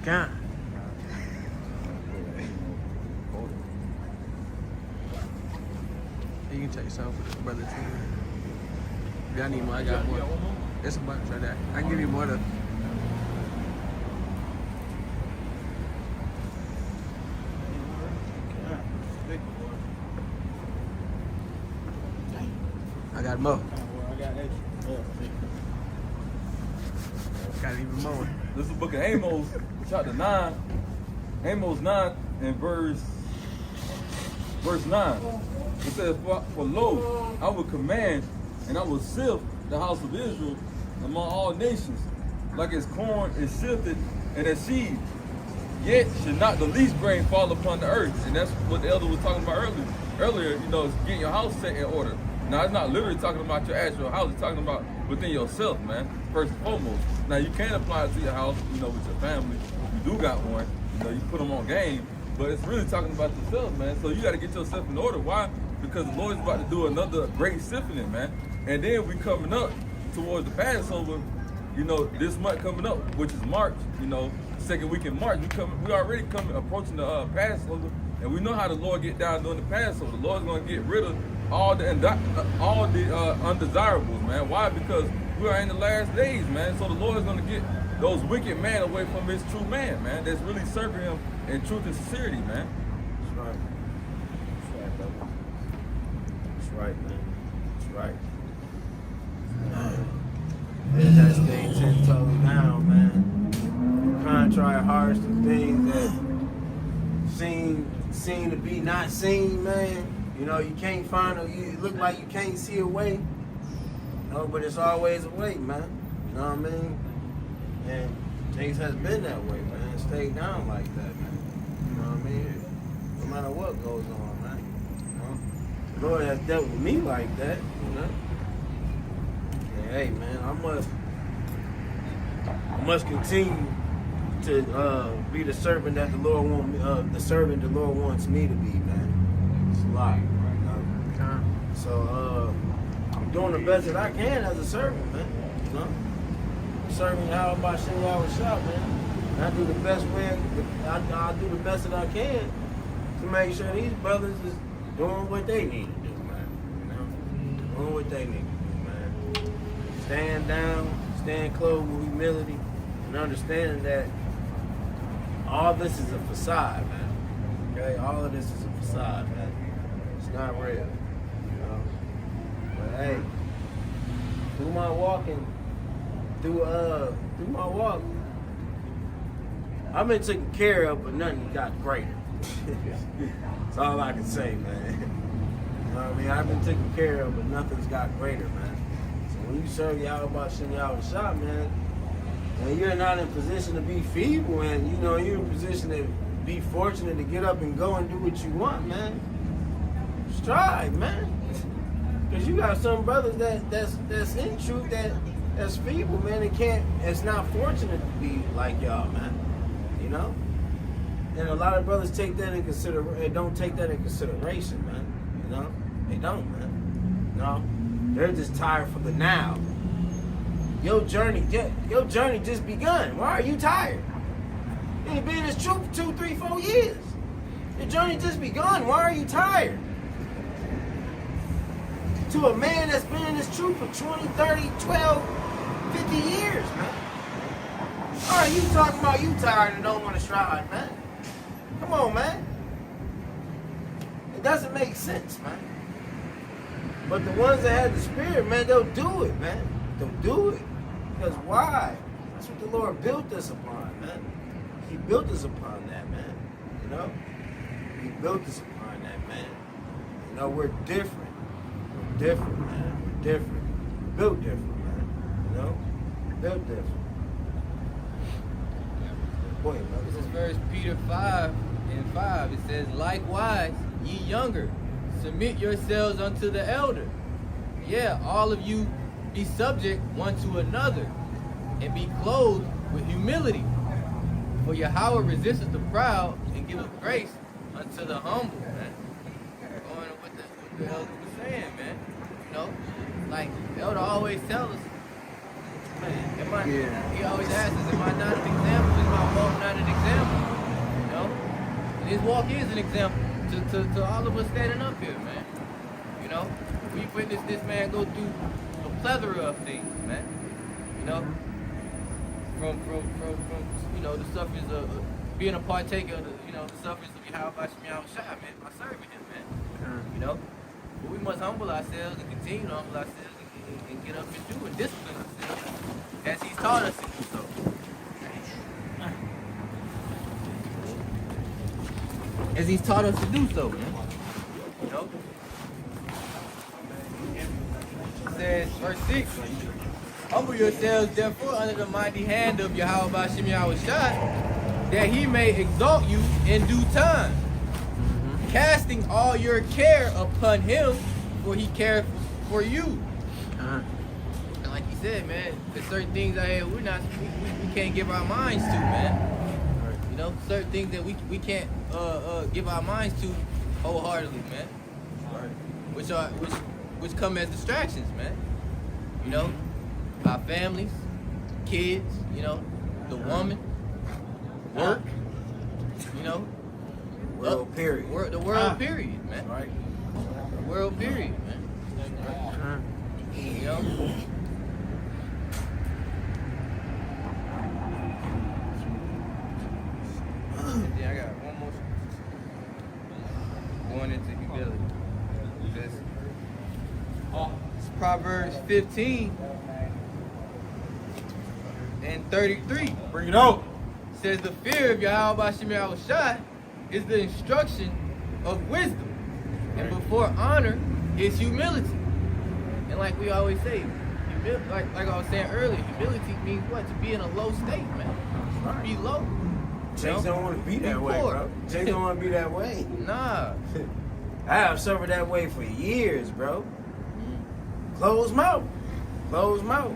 God. You can take some for this brother too. If y'all need more, I got more. It's a bunch right there. I can give you more though. I got more. Got even more. This is the book of Amos, chapter 9. Amos 9 and verse 9. It says, for lo, I will command and I will sift the house of Israel among all nations, like as corn is sifted and as seed. Yet should not the least grain fall upon the earth. And that's what the elder was talking about earlier, you know, it's getting your house set in order. Now, it's not literally talking about your actual house. It's talking about within yourself, man, first and foremost. Now, you can apply it to your house, you know, with your family. If you do got one, you know, you put them on game. But it's really talking about yourself, man. So you got to get yourself in order. Why? Because the Lord's about to do another great sifting, man. And then we coming up towards the Passover, you know, this month coming up, which is March, you know, second week in March. We already approaching the Passover, and we know how the Lord get down during the Passover. The Lord's going to get rid of all the undesirables, man. Why? Because we are in the last days, man. So the Lord is going to get those wicked men away from his true man, man, that's really serving him in truth and sincerity, man. That's right. That's right, brother. That's right, man. That's right. Let that thing 10 toes down, man. Contrary hearts to things that seem to be not seen, man. You know, you can't find you look like you can't see a way. You know, but it's always a way, man. You know what I mean? And things has been that way, man. It stayed down like that, man. You know what I mean? No matter what goes on, man. You know? The Lord has dealt with me like that, you know. And hey, man, I must continue to be the servant that the Lord wants me to be, man. It's a lot, you know? So I'm doing the best that I can as a servant, man. You know? Serving how about Yahweh shop, man. And I do the best way. I do the best that I can to make sure these brothers is doing what they need to do, man. You know, doing what they need to do, man. Stand down, stand clothed with humility, and understanding that all this is a facade, man. Okay, all of this is a facade, man. It's not real, you know. But hey, through my walking. Through my walk, I've been taken care of, but nothing got greater. That's all I can say, man. You know what I mean? I've been taken care of, but nothing's got greater, man. So when you serve Yahweh Yahweh shop, man, and you're not in position to be feeble, and you know you're in position to be fortunate to get up and go and do what you want, man. Strive, man. Because you got some brothers that's in truth that's feeble, man. It's not fortunate to be like y'all, man. You know? And a lot of brothers don't take that in consideration, man. You know? They don't, man. No. They're just tired for the now. Your journey just begun. Why are you tired? You ain't been in this truth for 2, 3, 4 years. Your journey just begun. Why are you tired? To a man that's been in this truth for 20, 30, 12, 50 years, man. All right, you talking about you tired and don't want to strive, man. Come on, man. It doesn't make sense, man. But the ones that have the spirit, man, they'll do it, man. They'll do it. Because why? That's what the Lord built us upon, man. He built us upon that, man. You know? He built us upon that, man. You know, we're different. We're different, man. We're different. We're built different, man. You know? Built different. Go ahead, brother. This is First Peter 5:5. It says, likewise, ye younger, submit yourselves unto the elder. Yeah, all of you be subject one to another, and be clothed with humility. For Yahweh resisteth the proud, and giveth grace unto the humble, man. Going with what the elder was saying, man. You know, like the elder always tells us, man, he always asks us, am I not an example? Is my walk not an example? You know? And his walk is an example to all of us standing up here, man. You know? We witnessed this man go through a plethora of things, man. You know? From you know, the sufferings of being a partaker of the, you know, the sufferings of Yahweh Shemiah Shai, man, by serving him, man. You know? But we must humble ourselves and continue to humble ourselves and get up and do and discipline ourselves as he's taught us to do so. As he's taught us to do so, man. You know? It says, verse 6, humble yourselves therefore under the mighty hand of Yahweh Shemiah Shai, that he may exalt you in due time, casting all your care upon him, for he cares for you. And like he said, man, there's certain things out here we can't give our minds to, man. You know, certain things that we can't give our minds to wholeheartedly, man. Which come as distractions, man. You know, our families, kids, you know, the woman, work, you know, World period. the world period, man. Right. The world period, man. You know. Yeah, I got one more. Going into humility. It's Proverbs 15 and 33. Bring it out. Says the fear of Yahweh Shemiah Shai is the instruction of wisdom, and before honor is humility. And like we always say, like I was saying earlier, humility means what? To be in a low state, man. Be low. Chicks don't want to be that way, bro. Chicks don't want to be that way. Nah. I have suffered that way for years, bro. Closed mouth. Closed mouth.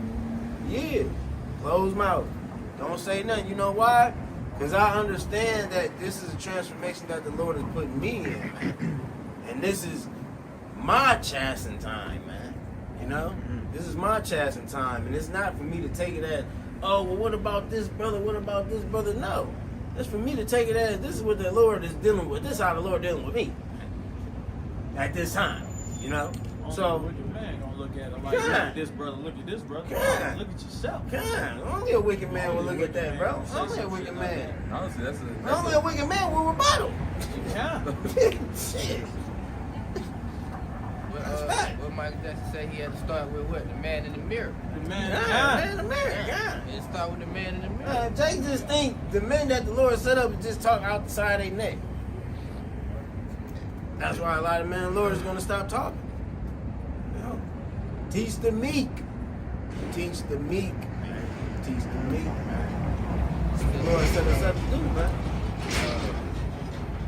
Yeah. Closed mouth. Don't say nothing. You know why? Because I understand that this is a transformation that the Lord is putting me in, man. And this is my chancing time, man. You know? This is my chancing time. And it's not for me to take it as, oh, well, what about this brother? What about this brother? No. It's for me to take it as, this is what the Lord is dealing with. This is how the Lord dealing with me. At this time. You know? So, Wicked man gonna look at him like, Yeah. look at this brother, look at this brother. Yeah. Look at yourself. God, only a wicked man will look at that, bro. Only a wicked man. Honestly, Only a wicked man will rebuttal. Yeah. Shit. What Michael Jackson said, he had to start with what? The man in the mirror. The man, Yeah, yeah. man in the mirror, yeah. And start with the man in the mirror. They just think the men that the Lord set up just talk out the side of their neck. That's why a lot of men of the Lord is going to stop talking. You know? Teach the meek. Teach the meek, man. Teach the meek, man. That's what the Lord set us up to do, man.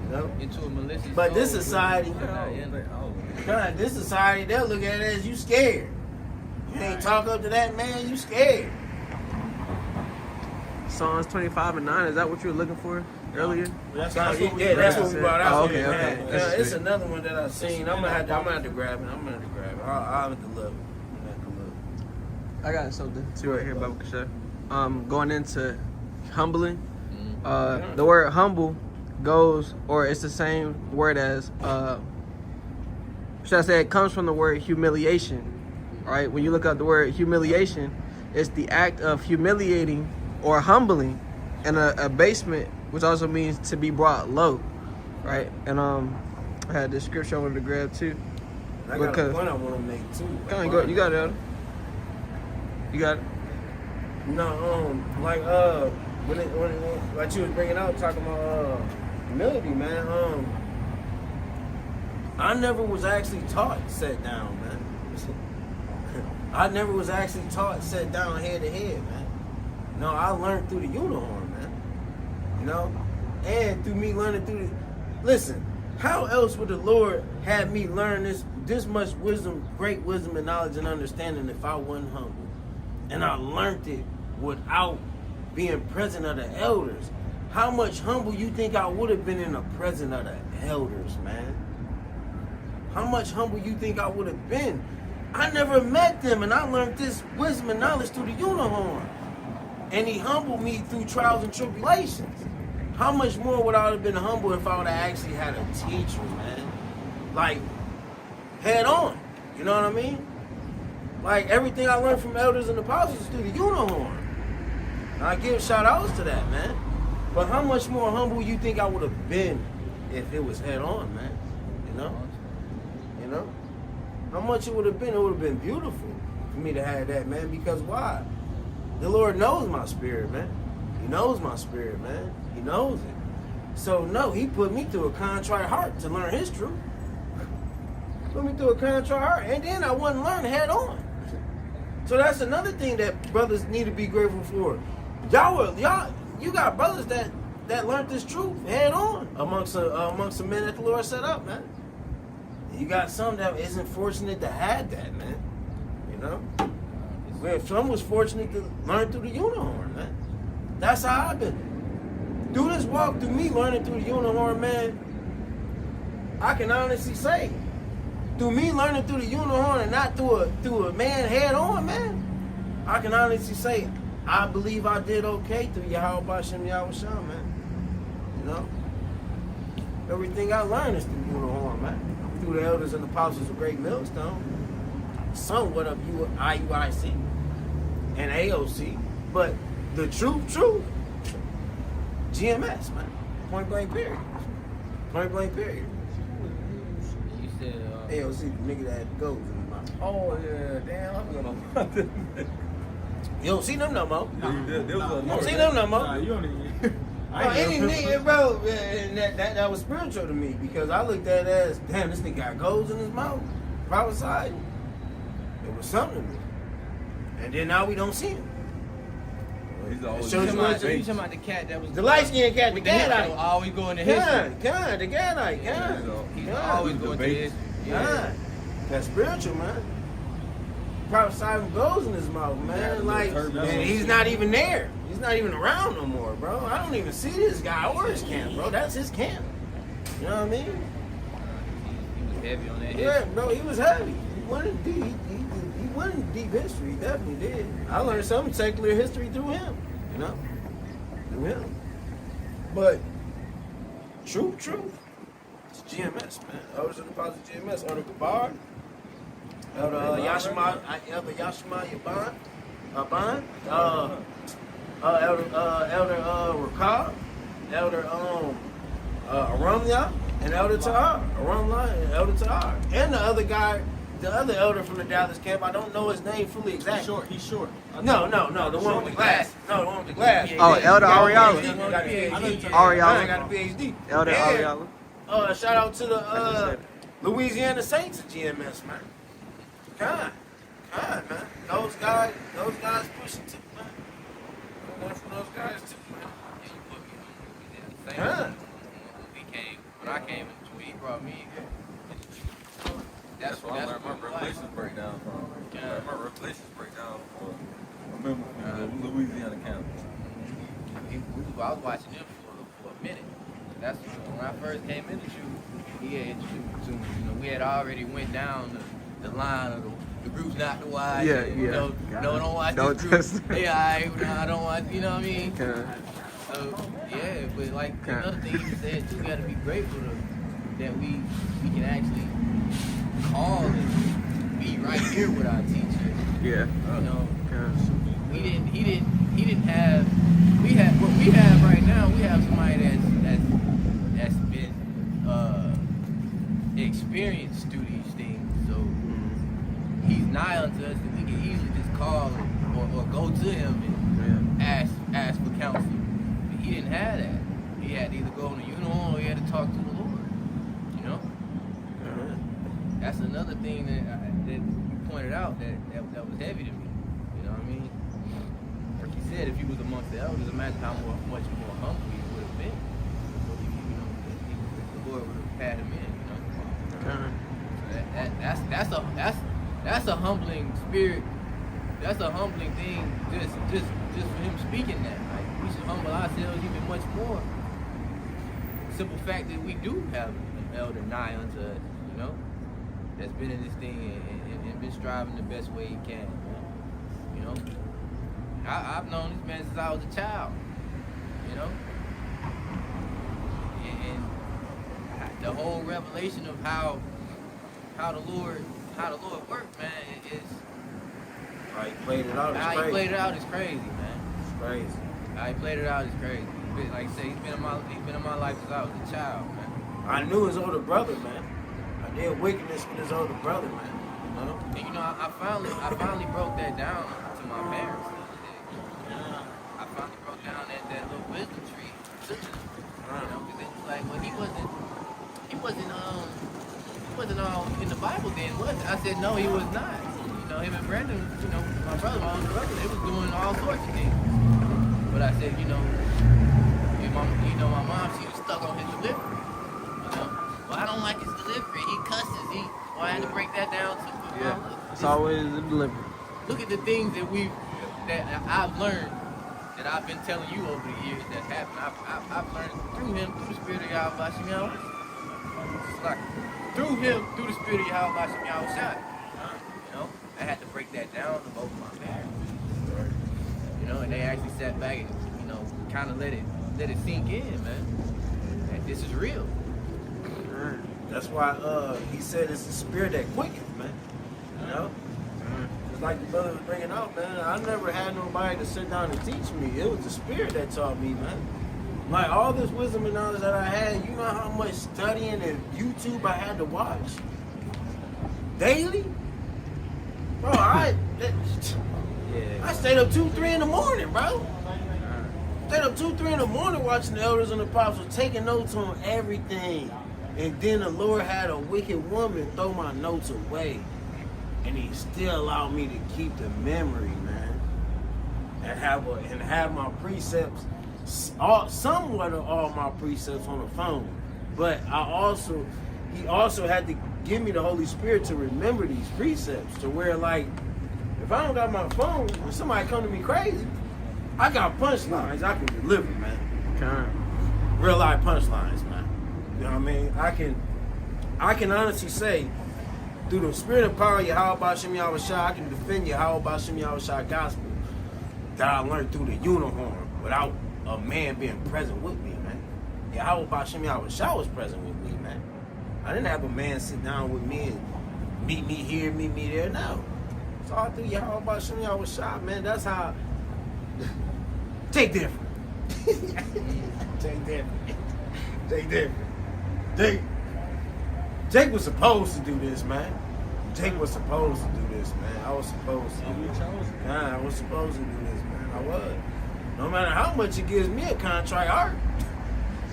You know? Into a malicious But this soul, society, but not in it. God, this society, they'll look at it as you scared. You ain't talk up to that man, you scared. Psalms 25:9. Is that what you were looking for earlier? That's Yeah, what we that's what we brought out. Oh, okay, okay. Yeah, That's it's sweet. another one that I've seen. I'm gonna have to grab it. I'll have to look. I got something too right here, Baba Kasha. Going into humbling. The word humble goes, or it's the same word as, should I say, it comes from the word humiliation, right? When you look up the word humiliation, it's the act of humiliating or humbling, and abasement, which also means to be brought low, right? And I had this scripture I wanted to grab too. I got a point I want to make too. Go, you got it, Elder. You got it. No, like when like you was bringing out talking about humility, man. I never was actually taught sit down, man. I never was actually taught sit down head to head, man. No, I learned through the uniform, man. You know, and through me learning through the. Listen, how else would the Lord have me learn this much wisdom, great wisdom and knowledge and understanding if I wasn't humble? And I learned it without being present of the elders. How much humble you think I would have been in the presence of the elders, man? How much humble you think I would have been? I never met them, and I learned this wisdom and knowledge through the uniform. And he humbled me through trials and tribulations. How much more would I have been humble if I would have actually had a teacher, man? Like, head on. You know what I mean? Like, everything I learned from elders and apostles through the uniform. And I give shout outs to that, man. But how much more humble you think I would have been if it was head on, man? You know? You know? How much it would have been beautiful for me to have that, man. Because why? The Lord knows my spirit, man. He knows my spirit, man. He knows it. So, no, he put me through a contrite heart to learn his truth. Put me through a contrite heart. And then I wasn't learning head on. So that's another thing that brothers need to be grateful for. You got brothers that learned this truth head on amongst the men that the Lord set up, man. You got some that isn't fortunate to have that, man. You know? Well, some was fortunate to learn through the uniform, man. That's how I've been. Through this walk, through me learning through the uniform, man, I can honestly say, through me learning through the uniform and not through a man head on, man, I can honestly say I believe I did okay through Yahweh Bashem Yahushua, man. You know? Everything I learned is through the uniform, man. Through the elders and apostles of Great Millstone. Somewhat of IUIC and AOC. But the truth, GMS, man. Point blank period. Point blank period. You said AOC, the nigga that goes in his mouth. Oh yeah, damn, I'm gonna. You don't see them no more. There was a You don't see them no more. Nah, you don't even. Any nigga, bro, and that was spiritual to me because I looked at it as, damn, this nigga got goals in his mouth. Prophesied. It was something to me. And then now we don't see him. He's always Shows you what you talking about the cat that was The light skinned cat, the with the hip that Gadite. will always go into history. God, the Gadite, Yeah, God. he's God. always going to history. God. That's spiritual, man. Prophesied goes in his mouth, man. Like, and he's not even there. He's not even around no more, bro. I don't even see this guy or his camp, bro. That's his camp. You know what I mean? He was heavy on that Yeah, history. bro, he was heavy. He went in deep. He went in deep history. He definitely did. I learned some secular history through him. You know, through him. But truth. It's GMS, man. Elders of the Positive GMS. Elder Gabar. Elder Yashima Yaban. Elder Rakab. Elder Aramya. And Elder Ta'ar. Aramla and Elder Ta'ar. And the other guy, the other elder from the Dallas camp, I don't know his name fully exactly. He's short. No, the one with the glass. No, the one with the glass. Oh, Elder Ariala. He got a PhD. Ariala. Got a PhD. Elder And, Ariala. shout out to the Louisiana Saints at GMS, man. God, man. Those guys pushing too, man. I learned from those guys too, man. God. When I came into it, he brought me. That's where I learned my Revelations breakdown from. Yeah. My Revelations breakdown from a member from the Louisiana campus. I was watching him for a minute. That's when I first came into you. He had introduced to me. You know, we had already went down the line of the group's not the wise. Yeah. No, don't watch Don't this group. test it. Yeah, I don't watch. You know what I mean? Yeah. So Yeah, but like Okay. another thing you said, you gotta be grateful that we can actually call and be right here with our teacher. Yeah. You know, Cause he didn't have. We have what we have right now. We have somebody that's been experienced through these things. So he's nigh unto us, and we can easily just call or go to him and ask for counsel. But he didn't have that. He had to either go on the uniform or he had to talk to the Lord. You know, that's another thing that you pointed out that was heavy to me. You know what I mean? Like you said, if he was amongst the elders, imagine how much more humble he would have been. The Lord would have had him in. You know. That's a humbling spirit. That's a humbling thing. Just for him speaking that. Like we should humble ourselves even much more. Simple fact that we do have an elder nigh unto us. You know, that's been in this thing and been striving the best way he can. You know. I've known this man since I was a child. You know. And the whole revelation of how the Lord worked, man, is How he played it out is how crazy. he played it out is crazy, man. It's crazy. How he played it out is crazy. Like I say, he's been in my life since I was a child, man. I knew his older brother, man. I did wickedness with his older brother, man. You know? And you know, I finally broke that down to my parents the other day. I finally broke down that little wisdom tree to them. You know, because it was like, well, he wasn't all in the Bible then, was he? I said, no, he was not. You know, him and Brandon, you know, my older brother, they was doing all sorts of things. But I said, you know, my mom, she was stuck on his delivery. You know, well, I don't like his delivery. He cusses. Well, I had to break that down to. it's always the delivery. Look at the things that I've learned, that I've been telling you over the years that happened. I've learned through him, through the spirit of Yahweh Hashem Yahweh. It's like through him, through the spirit of Yahweh Hashem Yahweh Shai. You know, I had to break that down to both my parents. You know, and they actually sat back and, you know, kind of let it sink in, man. That this is real. That's why he said it's the spirit that quickens, man. You know? Just like the brother was bringing out, man. I never had nobody to sit down and teach me. It was the spirit that taught me, man. Like all this wisdom and knowledge that I had, you know how much studying and YouTube I had to watch? Daily? Bro, I stayed up 2, 3 in the morning, bro. Stayed up 2, 3 in the morning watching the elders and the apostles, taking notes on everything. And then the Lord had a wicked woman throw my notes away. And he still allowed me to keep the memory, man. And have my precepts, somewhat of all my precepts on the phone. But he also had to give me the Holy Spirit to remember these precepts, to where, like, if I don't got my phone, when somebody come to me crazy, I got punchlines I can deliver, man. Real life punchlines, man. You know what I mean? I can honestly say, through the spirit and power of Yahweh Bashem Yahweh Shai, I can defend Yahweh Bashem Yahweh Shai gospel that I learned through the uniform without a man being present with me, man. Yahweh Bashem Yahweh Shai was present with me, man. I didn't have a man sit down with me and meet me here, meet me there. No. It's all through Yahweh Bashem Yahweh Shai, man. That's how. Take different. Take different. Take different. Jake was supposed to do this, man. Jake was supposed to do this, man. I was supposed to. I was supposed to do this, man. I was. No matter how much it gives me a contrite heart.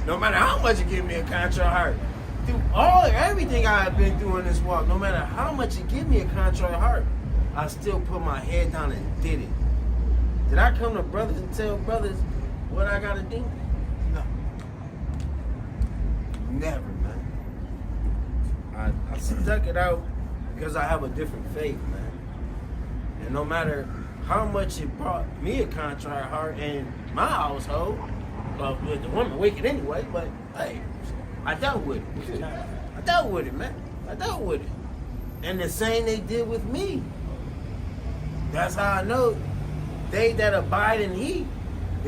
No matter how much it gives me a contrite heart. Through everything I have been through in this walk, no matter how much it gives me a contrite heart, I still put my head down and did it. Did I come to brothers and tell brothers what I gotta do? No. Never, man. I stuck it out because I have a different faith, man. And no matter how much it brought me a contrite heart in my household, well, the woman wicked anyway, but hey, I dealt with it. I dealt with it, man. I dealt with it. And the same they did with me. That's how I know they that abide in He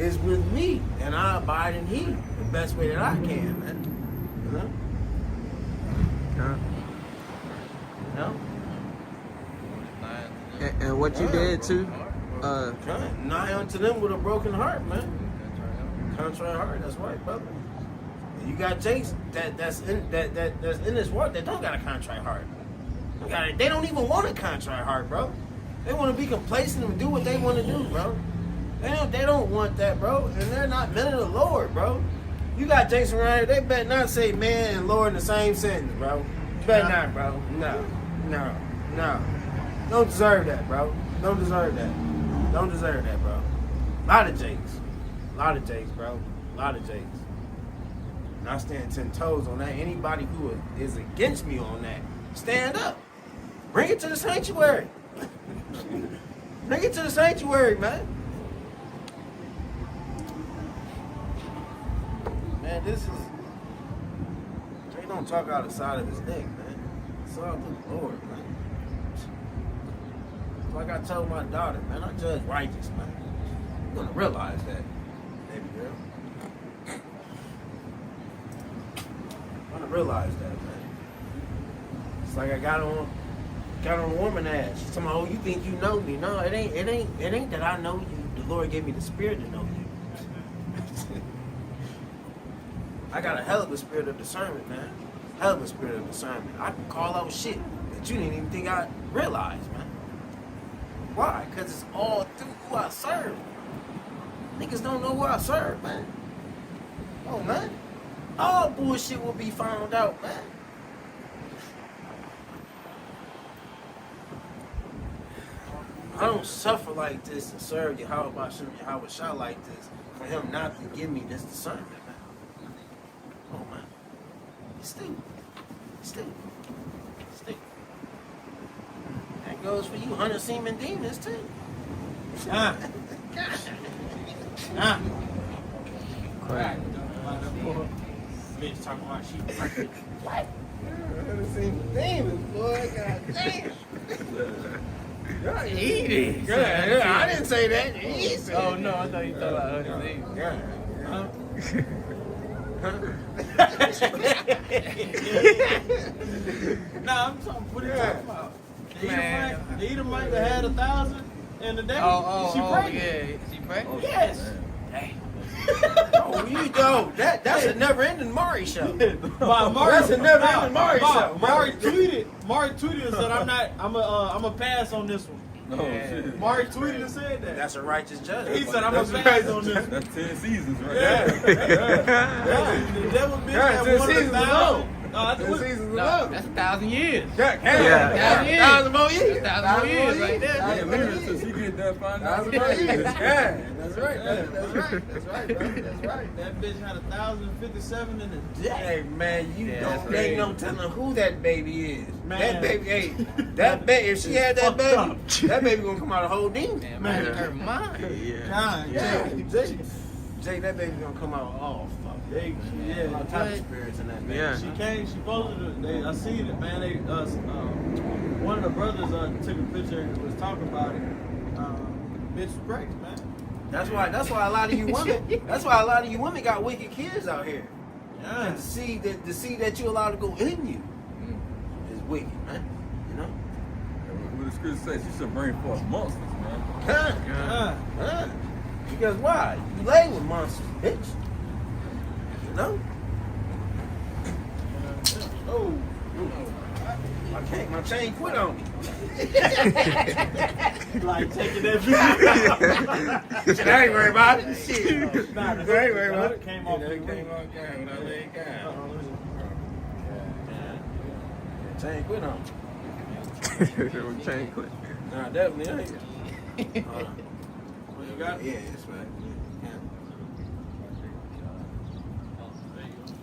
is with me, and I abide in He the best way that I can, man. You know? You know? And what you did too, Nigh unto them with a broken heart, man. Contrite heart, that's right, brother. And you got Jakes that's in this world that don't got a contrite heart. They don't even want a contrite heart, bro. They want to be complacent and do what they want to do, bro. They don't want that, bro. And they're not men of the Lord, bro. You got Jakes around here, they better not say man and Lord in the same sentence, bro. You better not, bro. No. Don't deserve that, bro. Don't deserve that, bro. A lot of Jakes, bro. A lot of Jakes. And I stand 10 toes on that. Anybody who is against me on that, stand up. Bring it to the sanctuary. Bring it to the sanctuary, man. Man, this is... Jay don't talk out the side of his neck, man. It's all the Lord, man. Like I told my daughter, man, I judge righteous, man. You're gonna realize that, baby girl. I'm gonna realize that, man. It's like I got on a woman ass. She's talking about, oh, you think you know me? No, it ain't that I know you. The Lord gave me the spirit to know you. I got a hell of a spirit of discernment, man. Hell of a spirit of discernment. I can call out shit that you didn't even think I realized, man. Why? Because it's all through who I serve. Niggas don't know who I serve, man. Oh, man. All bullshit will be found out, man. I don't suffer like this and serve Yahweh Shah like this for him not to give me this discernment, man. Oh, man. It's stupid. That goes for you, Hunter Seaman Demons, too. Bitch talking about she What? Hunter Seaman Demons, boy. God damn. Y'all eating. Yeah, I didn't say that. He said Oh no, I thought you thought about Hunter Seaman. Nah, I'm talking. What are you talking about? The Edomite that had 1,000 in the day. Oh, she pregnant. yeah, she pregnant. Yes. Oh, you go. That's a never-ending Mari show. That's a never-ending Mari show. Mari tweeted and said, I'm a pass on this one. No, shit. Mari tweeted and said that. That's a righteous judgment. He said, I'm a pass on this one. That's 10 seasons right Yeah. there. The devil bitch Yeah, that 10 won seasons 1,000. alone. No, That's 1,000 years. Yeah. 1,000 more years. 1,000 more years right there. Yeah, literally, so she get that finding out. 1,000 more years. Yeah, that's right. That's right, bro. That's right. That bitch had 1,057 in a day. Hey man, that's ain't no crazy. telling who that baby is. Man. That baby, if she had that baby, that baby gonna come out a whole demon. Man, her mind. Nah, Jay, that baby gonna come out all fuck. yeah. All type of spirits in that baby. Yeah. She posted it. I seen it, man. One of the brothers took a picture and was talking about it. Bitch was pregnant, man. That's why a lot of you women got wicked kids out here. Yeah. And to see that you allowed to go in you is wicked, man. You know? What the scripture says, she should bring forth monsters, man. Huh? Because why? You lay with monsters, bitch. You know? Oh. My chain quit on me. Like taking that video. Shit, I ain't worried about it. Shit. Nah, I ain't worried about it. Came off the Came on camera. Chain quit on me. Chain quit. Nah, definitely ain't. What you got? Yes, man.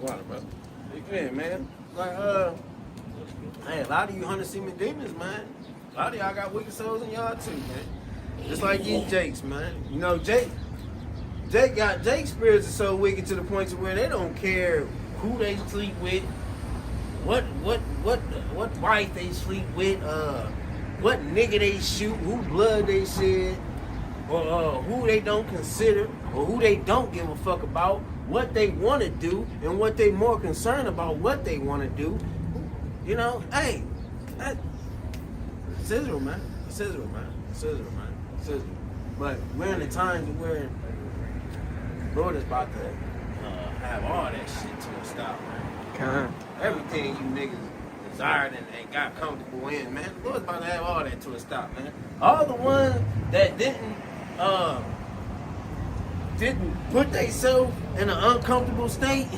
Water, bro. Yeah, man. Like, hey, a lot of you Hunter Seaman Demons, man. A lot of y'all got wicked souls in y'all too, man. Just like you Jakes, man. You know, Jake's spirits are so wicked to the point to where they don't care who they sleep with, what wife they sleep with, what nigga they shoot, who blood they shed. or who they don't consider, or who they don't give a fuck about, what they want to do, and what they more concerned about what they want to do. You know, hey, it's Israel, man. It's Israel, man. It's Israel, man. It's Israel. But we're in a time where the Lord is about to have all that shit to a stop, man. Everything you niggas desired and got comfortable in, man. The Lord's about to have all that to a stop, man. All the ones that didn't put themselves in an uncomfortable state,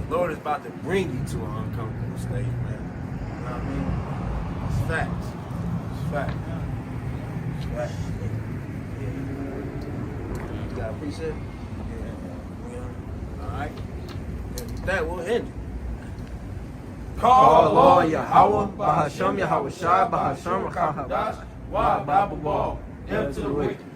the Lord is about to bring you to an uncomfortable state, man. You know what I mean? It's facts. It's facts. It's facts. Yeah. You got a precept? Yeah. All right. And with that, we'll end it. Call Allah Yahweh, Bahasham Yahweh Shai, Bahasham Rakah, Wa Babu Ball. Death to the wicked.